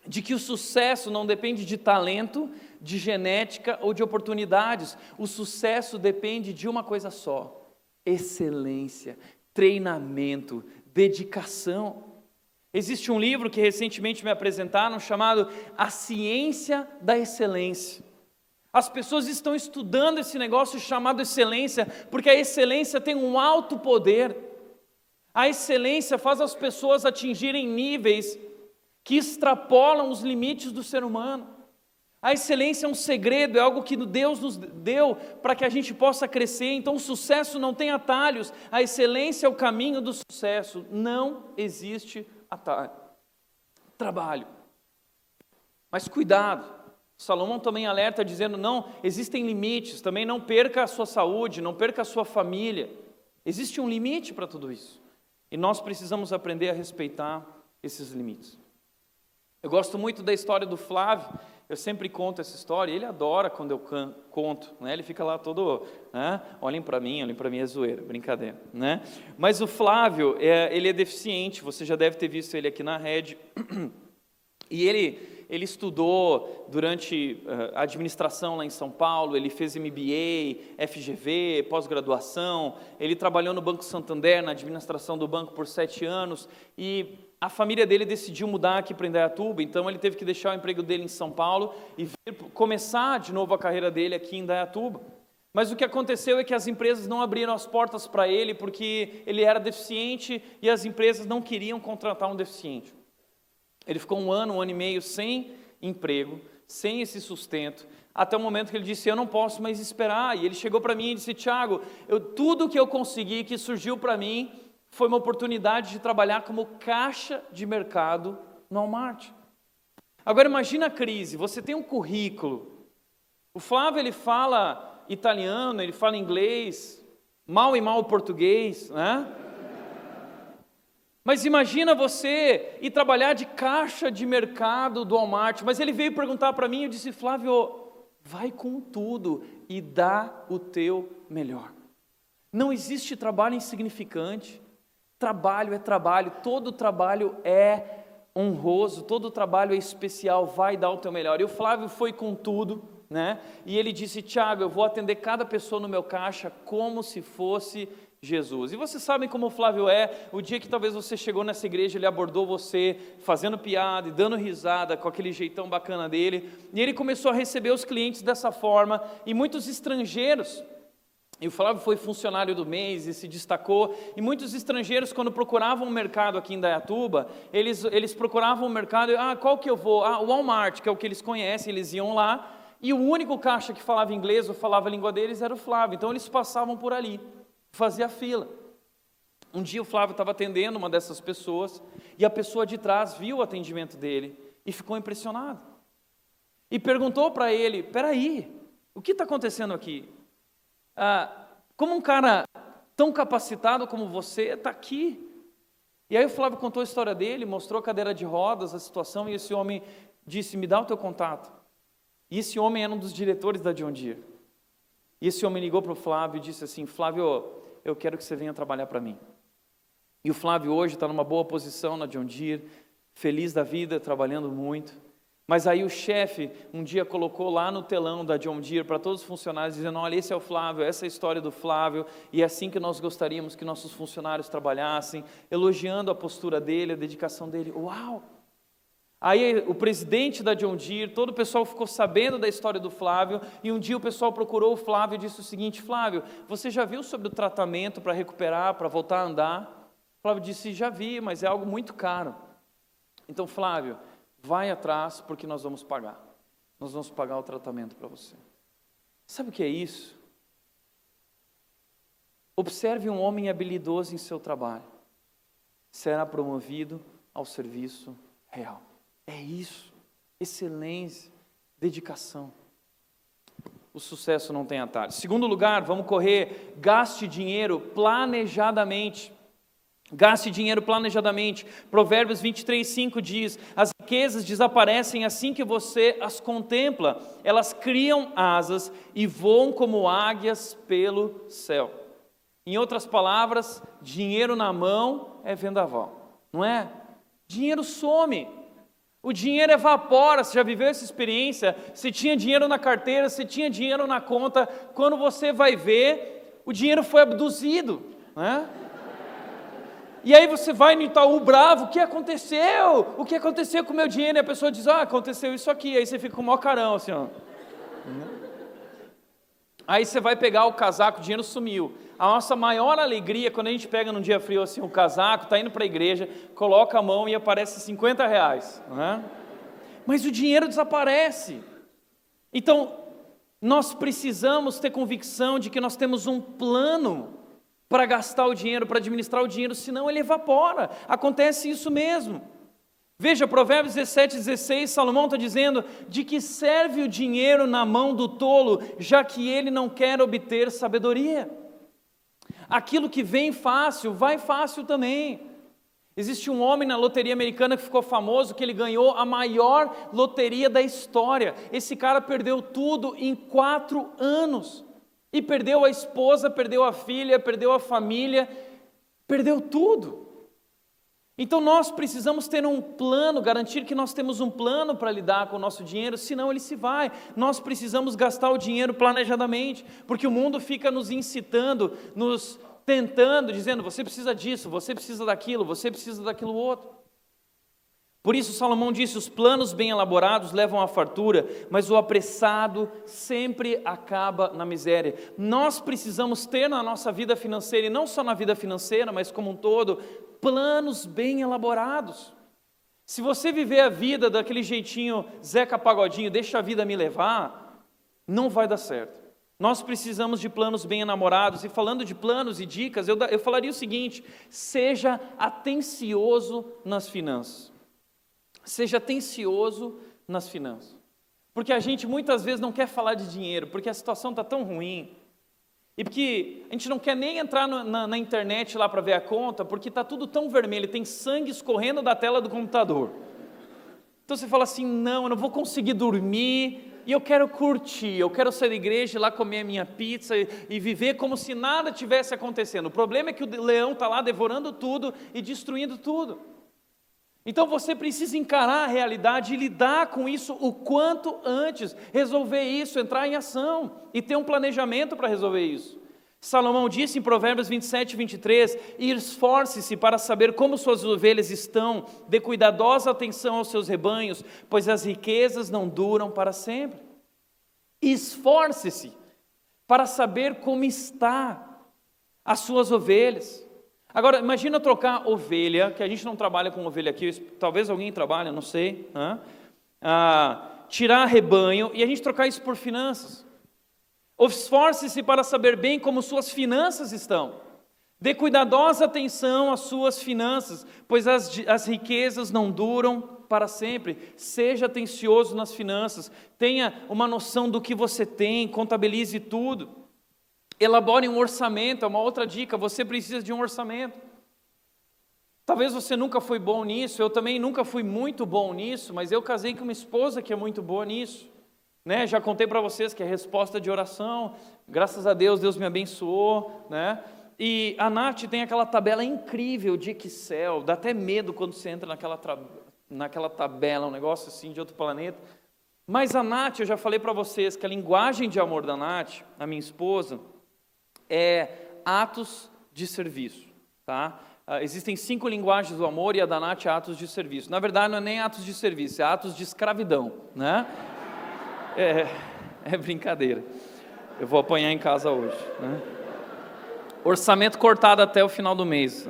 de que o sucesso não depende de talento, de genética ou de oportunidades. O sucesso depende de uma coisa só: excelência, treinamento, dedicação. Existe um livro que recentemente me apresentaram chamado A Ciência da Excelência. As pessoas estão estudando esse negócio chamado excelência, porque a excelência tem um alto poder. A excelência faz as pessoas atingirem níveis que extrapolam os limites do ser humano. A excelência é um segredo, é algo que Deus nos deu para que a gente possa crescer. Então o sucesso não tem atalhos, a excelência é o caminho do sucesso. Não existe atalho. Trabalho. Mas cuidado, Salomão também alerta dizendo, não, existem limites, também não perca a sua saúde, não perca a sua família. Existe um limite para tudo isso. E nós precisamos aprender a respeitar esses limites. Eu gosto muito da história do Flávio, eu sempre conto essa história, ele adora quando eu conto, né? Ele fica lá todo, né? Olhem para mim é zoeira, brincadeira, né? Mas o Flávio, ele é deficiente, você já deve ter visto ele aqui na rede, e ele estudou durante a administração lá em São Paulo, ele fez MBA, FGV, pós-graduação, ele trabalhou no Banco Santander, na administração do banco por 7 anos, e a família dele decidiu mudar aqui para Indaiatuba, então ele teve que deixar o emprego dele em São Paulo e começar de novo a carreira dele aqui em Indaiatuba. Mas o que aconteceu é que as empresas não abriram as portas para ele porque ele era deficiente e as empresas não queriam contratar um deficiente. Ele ficou um ano e meio sem emprego, sem esse sustento, até o momento que ele disse, eu não posso mais esperar. E ele chegou para mim e disse, Tiago, tudo que eu consegui, que surgiu para mim, foi uma oportunidade de trabalhar como caixa de mercado no Walmart. Agora imagina a crise, você tem um currículo. O Flávio, ele fala italiano, ele fala inglês, mal e mal português, né? Mas imagina você ir trabalhar de caixa de mercado do Walmart. Mas ele veio perguntar para mim, eu disse, Flávio, vai com tudo e dá o teu melhor. Não existe trabalho insignificante. Trabalho é trabalho, todo trabalho é honroso, todo trabalho é especial, vai dar o teu melhor. E o Flávio foi com tudo, né? E ele disse, Tiago, eu vou atender cada pessoa no meu caixa como se fosse Jesus. E vocês sabem como o Flávio é, o dia que talvez você chegou nessa igreja, ele abordou você fazendo piada e dando risada com aquele jeitão bacana dele, e ele começou a receber os clientes dessa forma, e muitos estrangeiros. E o Flávio foi funcionário do mês e se destacou. E muitos estrangeiros, quando procuravam um mercado aqui em Indaiatuba, eles procuravam um mercado, qual que eu vou? O Walmart, que é o que eles conhecem, eles iam lá. E o único caixa que falava inglês ou falava a língua deles era o Flávio. Então eles passavam por ali, fazia fila. Um dia o Flávio estava atendendo uma dessas pessoas e a pessoa de trás viu o atendimento dele e ficou impressionado. E perguntou para ele, peraí, o que está acontecendo aqui? Como um cara tão capacitado como você está aqui? E aí o Flávio contou a história dele, mostrou a cadeira de rodas, a situação, e esse homem disse, me dá o teu contato. E esse homem era um dos diretores da John Deere. E esse homem ligou para o Flávio e disse assim, Flávio, eu quero que você venha trabalhar para mim. E o Flávio hoje está numa boa posição na John Deere, feliz da vida, trabalhando muito. Mas aí o chefe um dia colocou lá no telão da John Deere para todos os funcionários, dizendo: olha, esse é o Flávio, essa é a história do Flávio, e é assim que nós gostaríamos que nossos funcionários trabalhassem, elogiando a postura dele, a dedicação dele. Uau! Aí o presidente da John Deere, todo o pessoal ficou sabendo da história do Flávio, e um dia o pessoal procurou o Flávio e disse o seguinte: Flávio, você já viu sobre o tratamento para recuperar, para voltar a andar? O Flávio disse: já vi, mas é algo muito caro. Então, Flávio, vai atrás, porque nós vamos pagar. Nós vamos pagar o tratamento para você. Sabe o que é isso? Observe um homem habilidoso em seu trabalho. Será promovido ao serviço real. É isso. Excelência, dedicação. O sucesso não tem atalho. Segundo lugar, vamos correr, gaste dinheiro planejadamente. Gaste dinheiro planejadamente. Provérbios 23:5 diz: as riquezas desaparecem assim que você as contempla. Elas criam asas e voam como águias pelo céu. Em outras palavras, dinheiro na mão é vendaval, não é? Dinheiro some. O dinheiro evapora. Você já viveu essa experiência? Você tinha dinheiro na carteira, você tinha dinheiro na conta. Quando você vai ver, o dinheiro foi abduzido, né? E aí você vai no Itaú bravo: o que aconteceu? O que aconteceu com o meu dinheiro? E a pessoa diz: aconteceu isso aqui. Aí você fica com o maior carão, assim, ó. Aí você vai pegar o casaco, o dinheiro sumiu. A nossa maior alegria, quando a gente pega num dia frio assim, o casaco, está indo para a igreja, coloca a mão e aparece R$50, né? Mas o dinheiro desaparece. Então, nós precisamos ter convicção de que nós temos um plano para gastar o dinheiro, para administrar o dinheiro, senão ele evapora. Acontece isso mesmo. Veja, Provérbios 17:16, Salomão está dizendo: de que serve o dinheiro na mão do tolo, já que ele não quer obter sabedoria? Aquilo que vem fácil, vai fácil também. Existe um homem na loteria americana que ficou famoso, que ele ganhou a maior loteria da história. Esse cara perdeu tudo em 4 anos. E perdeu a esposa, perdeu a filha, perdeu a família, perdeu tudo. Então nós precisamos ter um plano, garantir que nós temos um plano para lidar com o nosso dinheiro, senão ele se vai. Nós precisamos gastar o dinheiro planejadamente, porque o mundo fica nos incitando, nos tentando, dizendo: você precisa disso, você precisa daquilo, você precisa daquilo outro. Por isso Salomão disse: os planos bem elaborados levam à fartura, mas o apressado sempre acaba na miséria. Nós precisamos ter na nossa vida financeira, e não só na vida financeira, mas como um todo, planos bem elaborados. Se você viver a vida daquele jeitinho Zeca Pagodinho, deixa a vida me levar, não vai dar certo. Nós precisamos de planos bem elaborados. E falando de planos e dicas, eu falaria o seguinte: seja atencioso nas finanças. Seja atencioso nas finanças. Porque a gente muitas vezes não quer falar de dinheiro, porque a situação está tão ruim. E porque a gente não quer nem entrar na internet lá para ver a conta, porque está tudo tão vermelho, tem sangue escorrendo da tela do computador. Então você fala assim: não, eu não vou conseguir dormir, e eu quero curtir, eu quero sair da igreja, ir lá comer a minha pizza e viver como se nada tivesse acontecendo. O problema é que o leão está lá devorando tudo e destruindo tudo. Então você precisa encarar a realidade e lidar com isso o quanto antes, resolver isso, entrar em ação e ter um planejamento para resolver isso. Salomão disse em Provérbios 27:23: esforce-se para saber como suas ovelhas estão, dê cuidadosa atenção aos seus rebanhos, pois as riquezas não duram para sempre. Esforce-se para saber como está as suas ovelhas. Agora, imagina trocar ovelha, que a gente não trabalha com ovelha aqui, talvez alguém trabalhe, não sei, tirar rebanho e a gente trocar isso por finanças. Esforce-se para saber bem como suas finanças estão. Dê cuidadosa atenção às suas finanças, pois as riquezas não duram para sempre. Seja atencioso nas finanças, tenha uma noção do que você tem, contabilize tudo. Elabore um orçamento, é uma outra dica, você precisa de um orçamento. Talvez você nunca foi bom nisso, eu também nunca fui muito bom nisso, mas eu casei com uma esposa que é muito boa nisso. Né? Já contei para vocês que a resposta de oração, graças a Deus, Deus me abençoou, né? E a Nath tem aquela tabela incrível de Excel, dá até medo quando você entra naquela tabela, um negócio assim de outro planeta. Mas a Nath, eu já falei para vocês que a linguagem de amor da Nath, a minha esposa, é atos de serviço, tá? Existem 5 linguagens do amor e a da Nath é atos de serviço. Na verdade, não é nem atos de serviço, é atos de escravidão, né? É brincadeira. Eu vou apanhar em casa hoje, né? Orçamento cortado até o final do mês.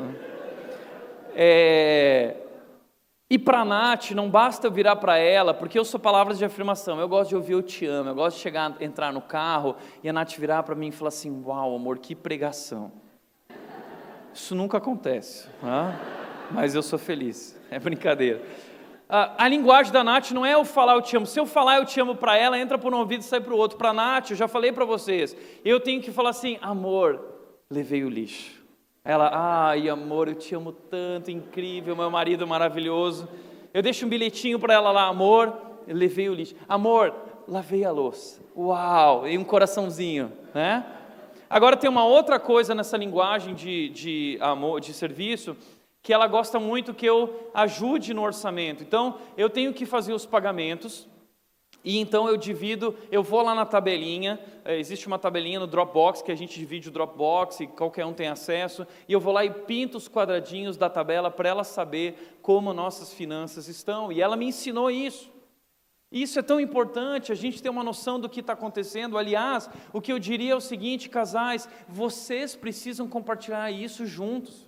E para a Nath, não basta eu virar para ela, porque eu sou palavras de afirmação, eu gosto de ouvir eu te amo, eu gosto de entrar no carro e a Nath virar para mim e falar assim, uau amor, que pregação. Isso nunca acontece, né? Mas eu sou feliz, é brincadeira. A linguagem da Nath não é eu falar eu te amo, se eu falar eu te amo para ela, entra por um ouvido e sai para o outro. Para a Nath, eu já falei para vocês, eu tenho que falar assim, amor, levei o lixo. Ela, ai amor, eu te amo tanto, incrível, meu marido maravilhoso. Eu deixo um bilhetinho para ela lá, amor, eu levei o lixo. Amor, lavei a louça. Uau, e um coraçãozinho, né? Agora tem uma outra coisa nessa linguagem de amor, de serviço, que ela gosta muito que eu ajude no orçamento. Então, eu tenho que fazer os pagamentos, e então eu divido, eu vou lá na tabelinha, existe uma tabelinha no Dropbox, que a gente divide o Dropbox, e qualquer um tem acesso, e eu vou lá e pinto os quadradinhos da tabela para ela saber como nossas finanças estão, e ela me ensinou isso. Isso é tão importante, a gente ter uma noção do que está acontecendo. Aliás, o que eu diria é o seguinte, casais, vocês precisam compartilhar isso juntos.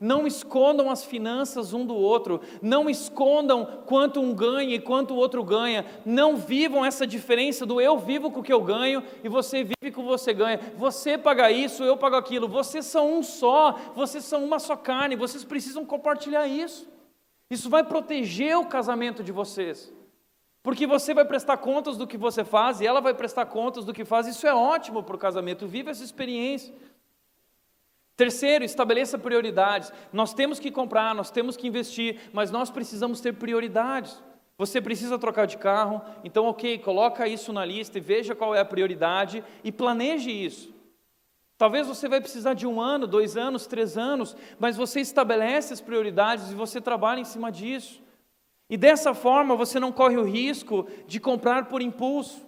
Não escondam as finanças um do outro, não escondam quanto um ganha e quanto o outro ganha, não vivam essa diferença do eu vivo com o que eu ganho e você vive com o que você ganha, você paga isso, eu pago aquilo, vocês são um só, vocês são uma só carne, vocês precisam compartilhar isso. Isso vai proteger o casamento de vocês, porque você vai prestar contas do que você faz e ela vai prestar contas do que faz, isso é ótimo para o casamento, viva essa experiência. Terceiro, estabeleça prioridades. Nós temos que comprar, nós temos que investir, mas nós precisamos ter prioridades. Você precisa trocar de carro, então ok, coloca isso na lista e veja qual é a prioridade e planeje isso. Talvez você vai precisar de 1 ano, 2 anos, 3 anos, mas você estabelece as prioridades e você trabalha em cima disso. E dessa forma você não corre o risco de comprar por impulso.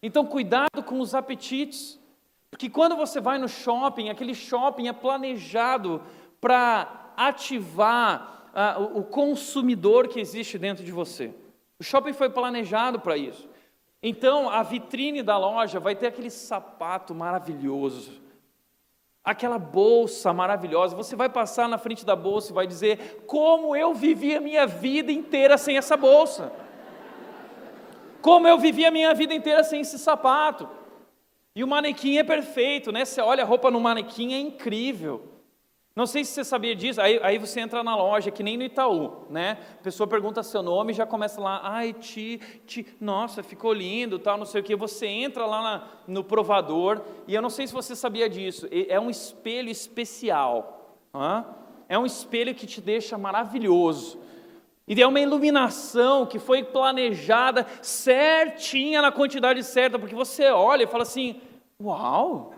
Então cuidado com os apetites. Porque quando você vai no shopping, aquele shopping é planejado para ativar o consumidor que existe dentro de você. O shopping foi planejado para isso. Então, a vitrine da loja vai ter aquele sapato maravilhoso, aquela bolsa maravilhosa. Você vai passar na frente da bolsa e vai dizer, como eu vivi a minha vida inteira sem essa bolsa. Como eu vivi a minha vida inteira sem esse sapato. E o manequim é perfeito, né? Você olha a roupa no manequim, é incrível. Não sei se você sabia disso, aí você entra na loja, que nem no Itaú, né? A pessoa pergunta seu nome e já começa lá, ai, nossa, ficou lindo, tal, não sei o quê. Você entra lá no provador, e eu não sei se você sabia disso, é um espelho especial. É um espelho que te deixa maravilhoso. E é uma iluminação que foi planejada certinha na quantidade certa, porque você olha e fala assim, uau,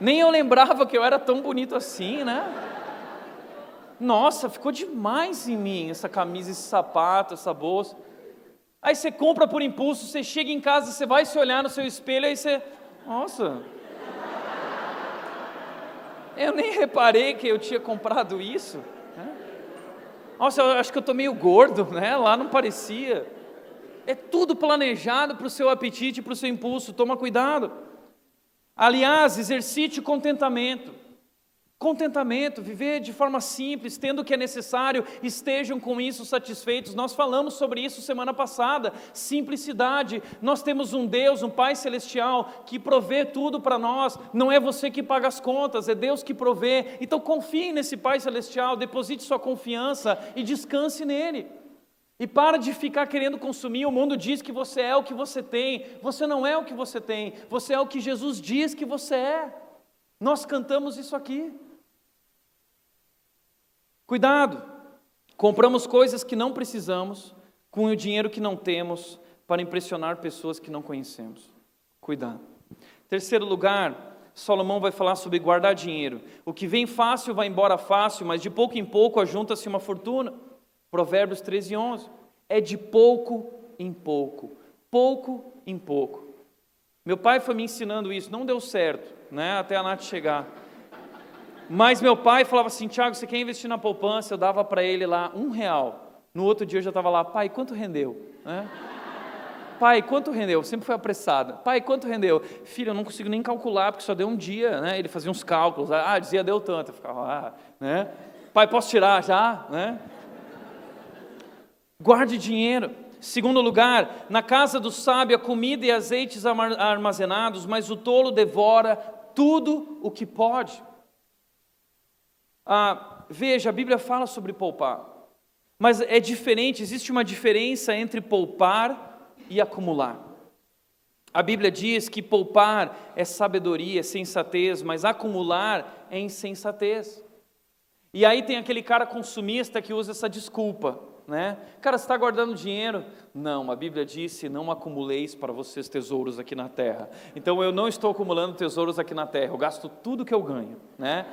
nem eu lembrava que eu era tão bonito assim, né? Nossa, ficou demais em mim essa camisa, esse sapato, essa bolsa. Aí você compra por impulso, você chega em casa, você vai se olhar no seu espelho, aí você, nossa, eu nem reparei que eu tinha comprado isso. Nossa, eu acho que eu estou meio gordo, né? Lá não parecia. É tudo planejado para o seu apetite, para o seu impulso, toma cuidado. Aliás, exercite contentamento. Contentamento, viver de forma simples, tendo o que é necessário, estejam com isso satisfeitos. Nós falamos sobre isso semana passada, simplicidade. Nós temos um Deus, um Pai Celestial, que provê tudo para nós. Não é você que paga as contas, é Deus que provê. Então confie nesse Pai Celestial, deposite sua confiança e descanse nele. E para de ficar querendo consumir, o mundo diz que você é o que você tem. Você não é o que você tem, você é o que Jesus diz que você é. Nós cantamos isso aqui. Cuidado, compramos coisas que não precisamos, com o dinheiro que não temos, para impressionar pessoas que não conhecemos. Cuidado. Terceiro lugar, Salomão vai falar sobre guardar dinheiro. O que vem fácil vai embora fácil, mas de pouco em pouco ajunta-se uma fortuna. Provérbios 13:11. É de pouco em pouco, pouco em pouco. Meu pai foi me ensinando isso, não deu certo, né, até a Nath chegar. Mas meu pai falava assim: Tiago, você quer investir na poupança? Eu dava para ele lá R$1. No outro dia eu já estava lá: pai, quanto rendeu? Né? Pai, quanto rendeu? Sempre foi apressada. Pai, quanto rendeu? Filho, eu não consigo nem calcular, porque só deu um dia, né? Ele fazia uns cálculos, dizia deu tanto. Eu ficava, né? Pai, posso tirar já? Né? Guarde dinheiro. Segundo lugar, na casa do sábio há comida e azeites armazenados, mas o tolo devora tudo o que pode. Veja, a Bíblia fala sobre poupar, mas é diferente, existe uma diferença entre poupar e acumular. A Bíblia diz que poupar é sabedoria, é sensatez, mas acumular é insensatez. E aí tem aquele cara consumista que usa essa desculpa, né? Cara, você está guardando dinheiro? Não, a Bíblia disse: não acumuleis para vocês tesouros aqui na terra. Então eu não estou acumulando tesouros aqui na terra, eu gasto tudo que eu ganho, né?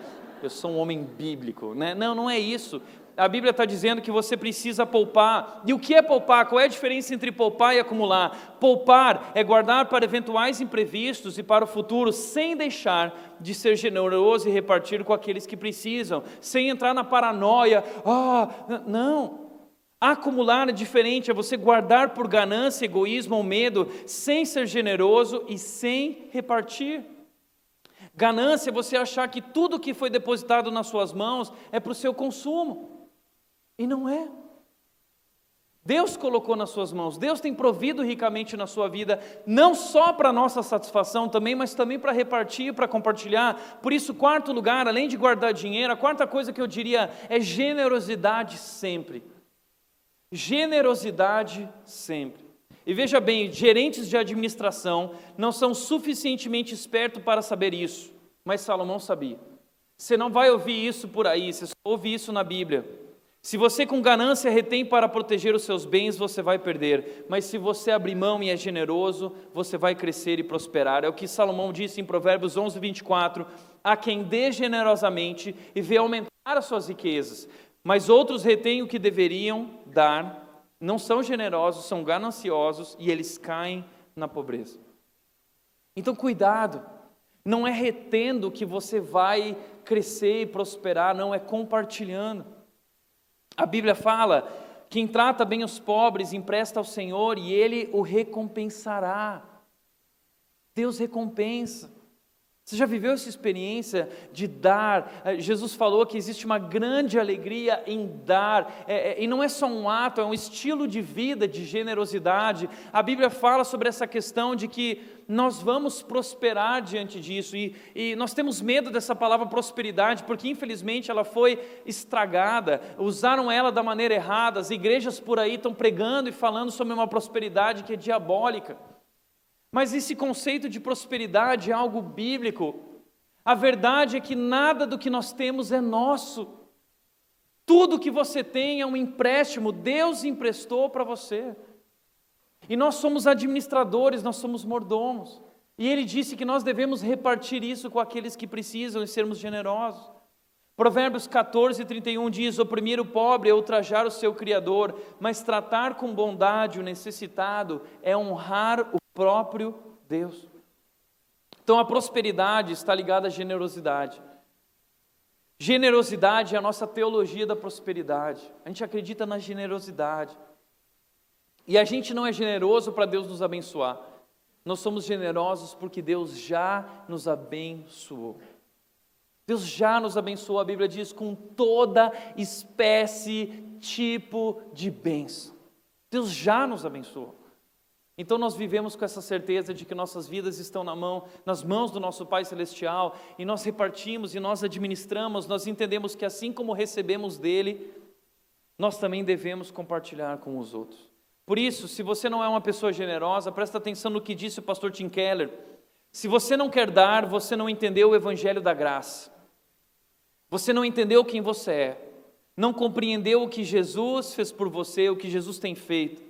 Eu sou um homem bíblico, né? Não, não é isso. A Bíblia está dizendo que você precisa poupar. E o que é poupar? Qual é a diferença entre poupar e acumular? Poupar é guardar para eventuais imprevistos e para o futuro, sem deixar de ser generoso e repartir com aqueles que precisam, sem entrar na paranoia. Não. Acumular é diferente, é você guardar por ganância, egoísmo ou medo, sem ser generoso e sem repartir. Ganância é você achar que tudo que foi depositado nas suas mãos é para o seu consumo. E não é. Deus colocou nas suas mãos, Deus tem provido ricamente na sua vida, não só para a nossa satisfação também, mas também para repartir, para compartilhar. Por isso, quarto lugar, além de guardar dinheiro, a quarta coisa que eu diria é generosidade sempre. Generosidade sempre. E veja bem, gerentes de administração não são suficientemente espertos para saber isso, mas Salomão sabia. Você não vai ouvir isso por aí, você só ouve isso na Bíblia. Se você com ganância retém para proteger os seus bens, você vai perder. Mas se você abrir mão e é generoso, você vai crescer e prosperar. É o que Salomão disse em Provérbios 11:24. Há quem dê generosamente e vê aumentar as suas riquezas. Mas outros retêm o que deveriam dar, não são generosos, são gananciosos e eles caem na pobreza. Então cuidado, não é retendo que você vai crescer e prosperar, não, é compartilhando. A Bíblia fala: quem trata bem os pobres empresta ao Senhor e Ele o recompensará. Deus recompensa. Você já viveu essa experiência de dar? Jesus falou que existe uma grande alegria em dar, e não é só um ato, é um estilo de vida, de generosidade. A Bíblia fala sobre essa questão de que nós vamos prosperar diante disso, e nós temos medo dessa palavra prosperidade, porque infelizmente ela foi estragada, usaram ela da maneira errada, as igrejas por aí estão pregando e falando sobre uma prosperidade que é diabólica. Mas esse conceito de prosperidade é algo bíblico. A verdade é que nada do que nós temos é nosso. Tudo que você tem é um empréstimo, Deus emprestou para você. E nós somos administradores, nós somos mordomos. E Ele disse que nós devemos repartir isso com aqueles que precisam e sermos generosos. Provérbios 14:31 diz: oprimir o pobre é ultrajar o seu Criador, mas tratar com bondade o necessitado é honrar o próprio Deus. Então a prosperidade está ligada à generosidade. Generosidade é a nossa teologia da prosperidade. A gente acredita na generosidade. E a gente não é generoso para Deus nos abençoar. Nós somos generosos porque Deus já nos abençoou. Deus já nos abençoou, a Bíblia diz, com toda espécie, tipo de bênção. Deus já nos abençoou. Então nós vivemos com essa certeza de que nossas vidas estão nas mãos do nosso Pai Celestial, e nós repartimos e nós administramos, nós entendemos que assim como recebemos dele, nós também devemos compartilhar com os outros. Por isso, se você não é uma pessoa generosa, presta atenção no que disse o pastor Tim Keller. Se você não quer dar, você não entendeu o Evangelho da Graça. Você não entendeu quem você é. Não compreendeu o que Jesus fez por você, o que Jesus tem feito.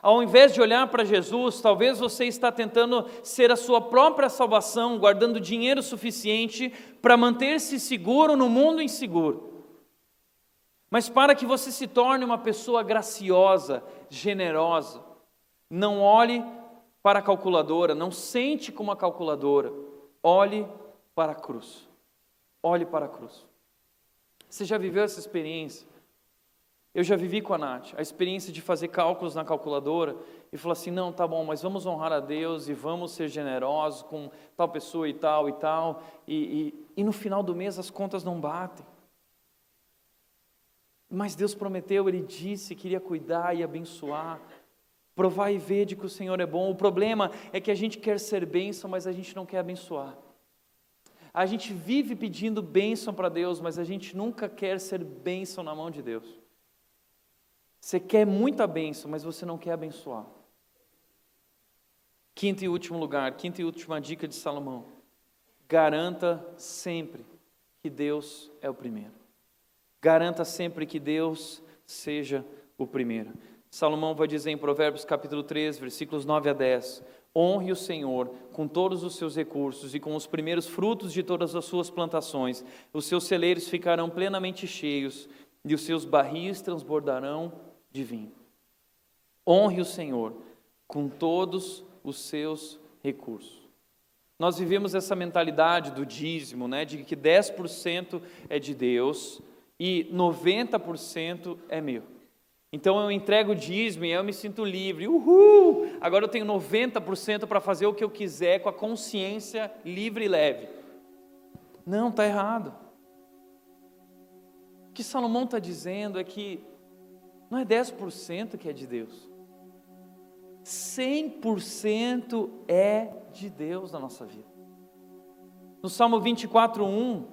Ao invés de olhar para Jesus, talvez você está tentando ser a sua própria salvação, guardando dinheiro suficiente para manter-se seguro no mundo inseguro. Mas para que você se torne uma pessoa graciosa, generosa, não olhe para a calculadora, não sente como a calculadora, olhe para a cruz. Olhe para a cruz. Você já viveu essa experiência? Eu já vivi com a Nath, a experiência de fazer cálculos na calculadora e falar assim, não, tá bom, mas vamos honrar a Deus e vamos ser generosos com tal pessoa e tal, e no final do mês as contas não batem. Mas Deus prometeu, Ele disse que iria cuidar e abençoar, provar e ver de que o Senhor é bom. O problema é que a gente quer ser bênção, mas a gente não quer abençoar. A gente vive pedindo bênção para Deus, mas a gente nunca quer ser bênção na mão de Deus. Você quer muita bênção, mas você não quer abençoar. Quinto e último lugar, quinta e última dica de Salomão. Garanta sempre que Deus é o primeiro. Garanta sempre que Deus seja o primeiro. Salomão vai dizer em Provérbios capítulo 3, versículos 9 a 10. Honre o Senhor com todos os seus recursos e com os primeiros frutos de todas as suas plantações. Os seus celeiros ficarão plenamente cheios e os seus barris transbordarão de vinho. Honre o Senhor com todos os seus recursos. Nós vivemos essa mentalidade do dízimo, né, de que 10% é de Deus e 90% é meu. Então eu entrego o dízimo e eu me sinto livre. Uhul! Agora eu tenho 90% para fazer o que eu quiser com a consciência livre e leve. Não, está errado. O que Salomão está dizendo é que não é 10% que é de Deus. 100% é de Deus na nossa vida. No Salmo 24:1,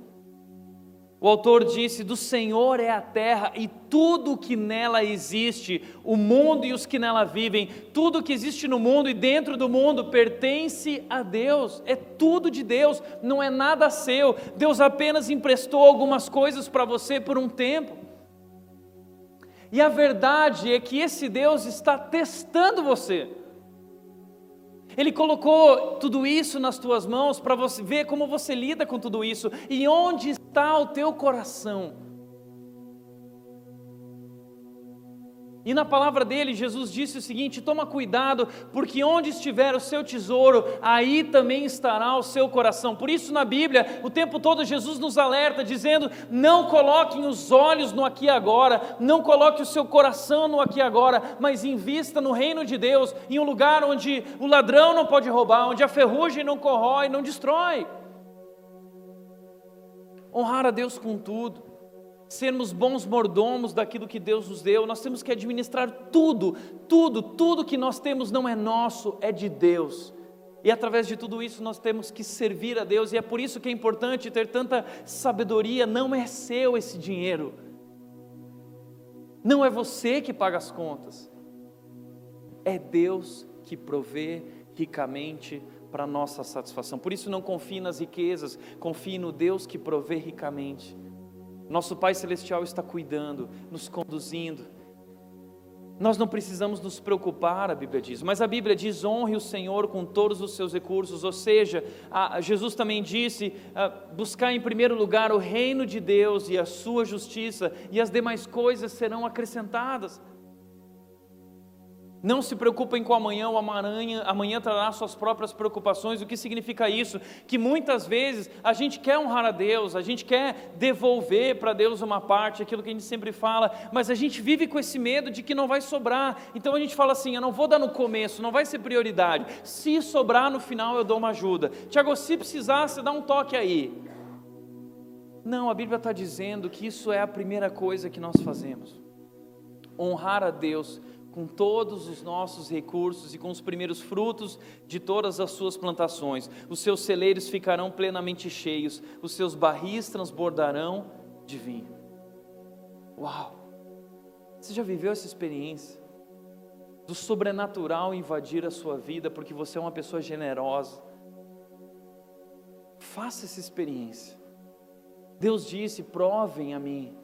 o autor disse, do Senhor é a terra e tudo que nela existe, o mundo e os que nela vivem, tudo que existe no mundo e dentro do mundo pertence a Deus, é tudo de Deus, não é nada seu. Deus apenas emprestou algumas coisas para você por um tempo. E a verdade é que esse Deus está testando você. Ele colocou tudo isso nas tuas mãos para você ver como você lida com tudo isso e onde está o teu coração. E na palavra dele, Jesus disse o seguinte, toma cuidado, porque onde estiver o seu tesouro, aí também estará o seu coração. Por isso na Bíblia, o tempo todo Jesus nos alerta, dizendo, não coloquem os olhos no aqui e agora, não coloque o seu coração no aqui e agora, mas invista no reino de Deus, em um lugar onde o ladrão não pode roubar, onde a ferrugem não corrói, não destrói. Honrar a Deus com tudo. Sermos bons mordomos daquilo que Deus nos deu, nós temos que administrar tudo que nós temos não é nosso, é de Deus. E através de tudo isso nós temos que servir a Deus, e é por isso que é importante ter tanta sabedoria. Não é seu esse dinheiro, não é você que paga as contas, é Deus que provê ricamente para a nossa satisfação. Por isso não confie nas riquezas, confie no Deus que provê ricamente. Nosso Pai Celestial está cuidando, nos conduzindo. Nós não precisamos nos preocupar, a Bíblia diz, mas a Bíblia diz, honre o Senhor com todos os seus recursos, ou seja, Jesus também disse, buscar em primeiro lugar o reino de Deus e a sua justiça, e as demais coisas serão acrescentadas. Não se preocupem com o amanhã trará suas próprias preocupações. O que significa isso? Que muitas vezes a gente quer honrar a Deus, a gente quer devolver para Deus uma parte, aquilo que a gente sempre fala, mas a gente vive com esse medo de que não vai sobrar. Então a gente fala assim, eu não vou dar no começo, não vai ser prioridade. Se sobrar no final eu dou uma ajuda. Tiago, se precisar, você dá um toque aí. Não, a Bíblia está dizendo que isso é a primeira coisa que nós fazemos. Honrar a Deus com todos os nossos recursos e com os primeiros frutos de todas as suas plantações. Os seus celeiros ficarão plenamente cheios, os seus barris transbordarão de vinho. Uau! Você já viveu essa experiência? Do sobrenatural invadir a sua vida porque você é uma pessoa generosa. Faça essa experiência. Deus disse, provem a mim.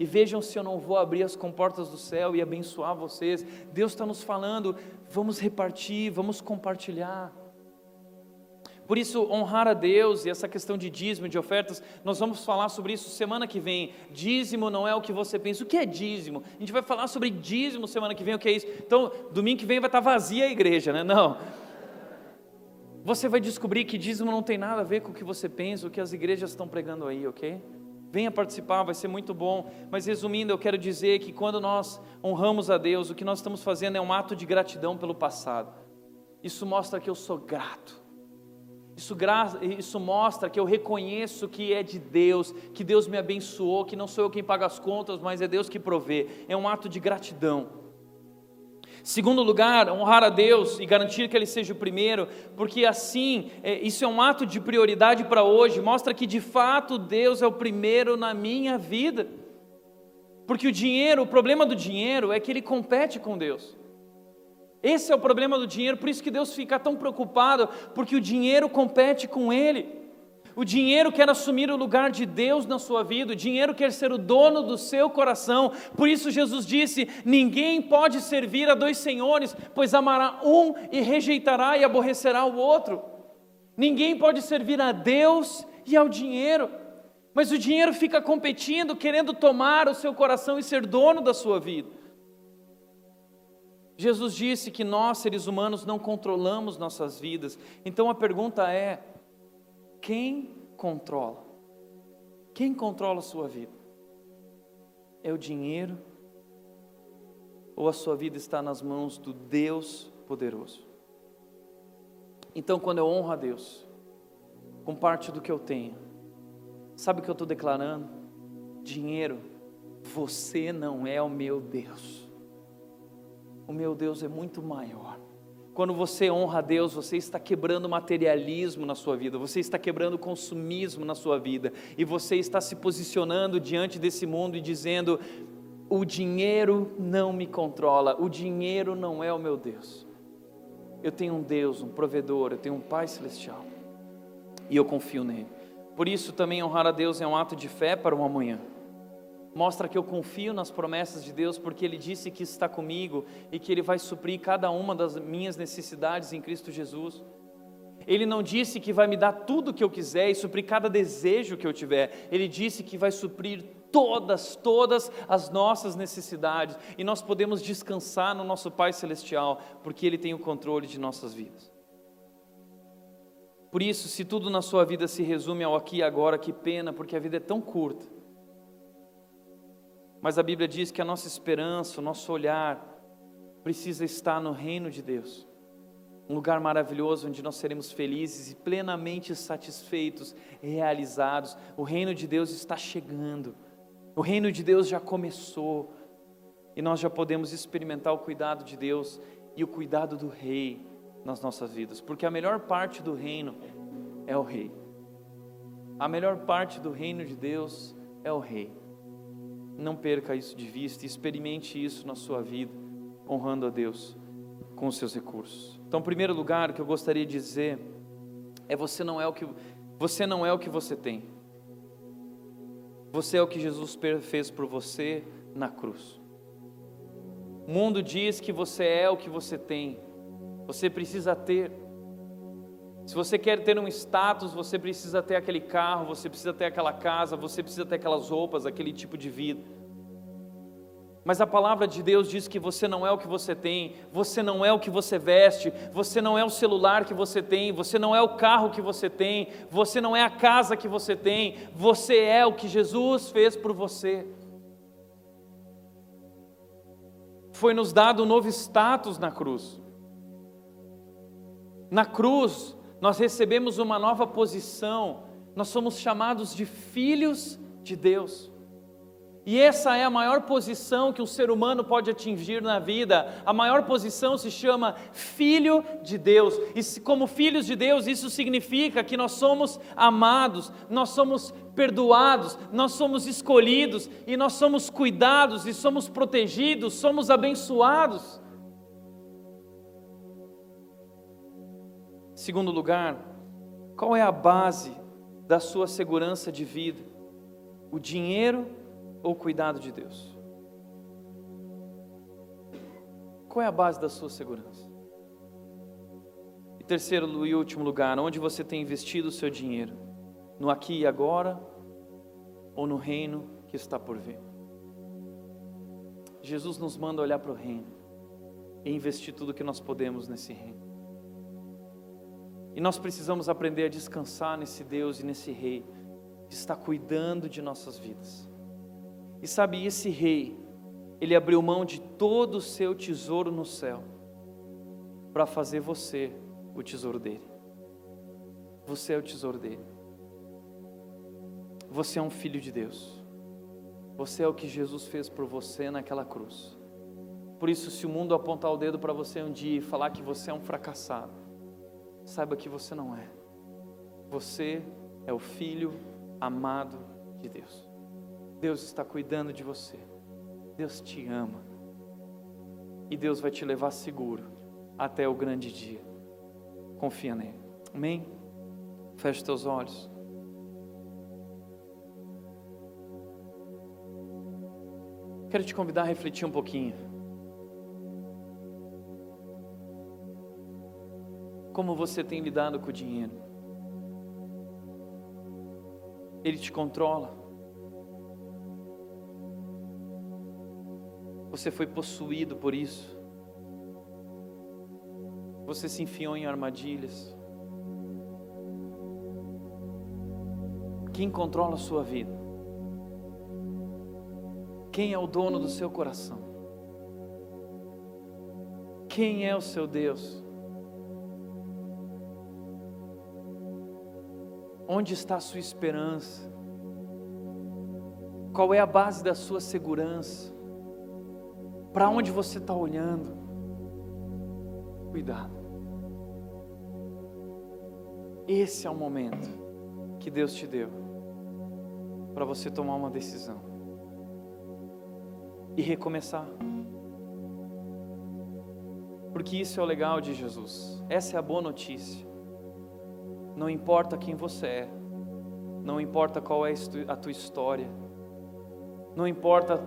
e vejam se eu não vou abrir as comportas do céu e abençoar vocês. Deus está nos falando, vamos repartir, vamos compartilhar. Por isso, honrar a Deus e essa questão de dízimo, de ofertas, nós vamos falar sobre isso semana que vem. Dízimo não é o que você pensa. O que é dízimo? A gente vai falar sobre dízimo semana que vem, o que é isso? Então, domingo que vem vai estar vazia a igreja, né? Não. Você vai descobrir que dízimo não tem nada a ver com o que você pensa, o que as igrejas estão pregando aí, ok? Venha participar, vai ser muito bom. Mas resumindo, eu quero dizer que quando nós honramos a Deus, o que nós estamos fazendo é um ato de gratidão pelo passado. Isso mostra que eu sou grato. Isso mostra que eu reconheço que é de Deus, que Deus me abençoou, que não sou eu quem paga as contas, mas é Deus que provê. É um ato de gratidão. Segundo lugar, honrar a Deus e garantir que Ele seja o primeiro, porque assim, isso é um ato de prioridade para hoje, mostra que de fato Deus é o primeiro na minha vida. Porque o problema do dinheiro é que ele compete com Deus. Esse é o problema do dinheiro, por isso que Deus fica tão preocupado, porque o dinheiro compete com Ele. O dinheiro quer assumir o lugar de Deus na sua vida, o dinheiro quer ser o dono do seu coração. Por isso Jesus disse, ninguém pode servir a dois senhores, pois amará um e rejeitará e aborrecerá o outro. Ninguém pode servir a Deus e ao dinheiro, mas o dinheiro fica competindo, querendo tomar o seu coração e ser dono da sua vida. Jesus disse que nós, seres humanos, não controlamos nossas vidas. Então a pergunta é, quem controla? Quem controla a sua vida? É o dinheiro? Ou a sua vida está nas mãos do Deus poderoso? Então quando eu honro a Deus, com parte do que eu tenho, sabe o que eu estou declarando? Dinheiro, você não é o meu Deus. O meu Deus é muito maior. Quando você honra a Deus, você está quebrando o materialismo na sua vida, você está quebrando o consumismo na sua vida, e você está se posicionando diante desse mundo e dizendo, o dinheiro não me controla, o dinheiro não é o meu Deus. Eu tenho um Deus, um provedor, eu tenho um Pai Celestial, e eu confio nele. Por isso também honrar a Deus é um ato de fé para o amanhã. Mostra que eu confio nas promessas de Deus, porque Ele disse que está comigo e que Ele vai suprir cada uma das minhas necessidades em Cristo Jesus. Ele não disse que vai me dar tudo o que eu quiser e suprir cada desejo que eu tiver. Ele disse que vai suprir todas as nossas necessidades, e nós podemos descansar no nosso Pai Celestial, porque Ele tem o controle de nossas vidas. Por isso, se tudo na sua vida se resume ao aqui e agora, que pena, porque a vida é tão curta. Mas a Bíblia diz que a nossa esperança, o nosso olhar, precisa estar no reino de Deus. Um lugar maravilhoso onde nós seremos felizes e plenamente satisfeitos, realizados. O reino de Deus está chegando. O reino de Deus já começou. E nós já podemos experimentar o cuidado de Deus e o cuidado do Rei nas nossas vidas. Porque a melhor parte do reino é o Rei. A melhor parte do reino de Deus é o Rei. Não perca isso de vista e experimente isso na sua vida, honrando a Deus com os seus recursos. Então, em primeiro lugar, o que eu gostaria de dizer é: você não é o que você tem. Você é o que Jesus fez por você na cruz. O mundo diz que você é o que você tem. Você precisa ter. Se você quer ter um status, você precisa ter aquele carro, você precisa ter aquela casa, você precisa ter aquelas roupas, aquele tipo de vida. Mas a palavra de Deus diz que você não é o que você tem, você não é o que você veste, você não é o celular que você tem, você não é o carro que você tem, você não é a casa que você tem, você é o que Jesus fez por você. Foi nos dado um novo status na cruz. Na cruz, nós recebemos uma nova posição, nós somos chamados de filhos de Deus. E essa é a maior posição que um ser humano pode atingir na vida. A maior posição se chama filho de Deus. E como filhos de Deus, isso significa que nós somos amados, nós somos perdoados, nós somos escolhidos, e nós somos cuidados, e somos protegidos, somos abençoados. Segundo lugar, qual é a base da sua segurança de vida? O dinheiro ou cuidado de Deus? Qual é a base da sua segurança? E terceiro e último lugar, onde você tem investido o seu dinheiro? No aqui e agora ou no reino que está por vir? Jesus nos manda olhar para o reino e investir tudo que nós podemos nesse reino. E nós precisamos aprender a descansar nesse Deus e nesse Rei que está cuidando de nossas vidas. E sabe, esse Rei, Ele abriu mão de todo o seu tesouro no céu para fazer você o tesouro dele. Você é o tesouro dele. Você é um filho de Deus. Você é o que Jesus fez por você naquela cruz. Por isso, se o mundo apontar o dedo para você um dia e falar que você é um fracassado, saiba que você não é. Você é o filho amado de Deus. Deus está cuidando de você. Deus te ama. E Deus vai te levar seguro até o grande dia. Confia nele. Amém? Feche teus olhos. Quero te convidar a refletir um pouquinho. Como você tem lidado com o dinheiro? Ele te controla? Você foi possuído por isso? Você se enfiou em armadilhas? Quem controla a sua vida? Quem é o dono do seu coração? Quem é o seu Deus? Onde está a sua esperança? Qual é a base da sua segurança? Para onde você está olhando? Cuidado. Esse é o momento que Deus te deu para você tomar uma decisão e recomeçar. Porque isso é o legal de Jesus. Essa é a boa notícia. Não importa quem você é, não importa qual é a tua história, não importa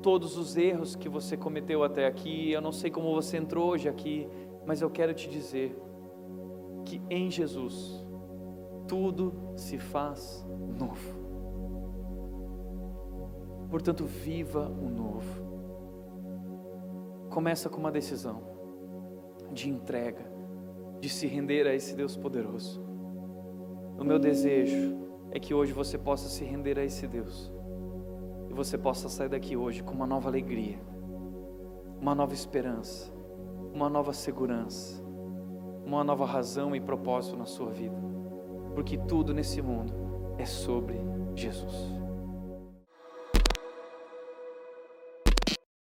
todos os erros que você cometeu até aqui, eu não sei como você entrou hoje aqui, mas eu quero te dizer que em Jesus tudo se faz novo. Portanto, viva o novo. Começa com uma decisão de entrega, de se render a esse Deus poderoso. O meu desejo é que hoje você possa se render a esse Deus e você possa sair daqui hoje com uma nova alegria, uma nova esperança, uma nova segurança, uma nova razão e propósito na sua vida, porque tudo nesse mundo é sobre Jesus.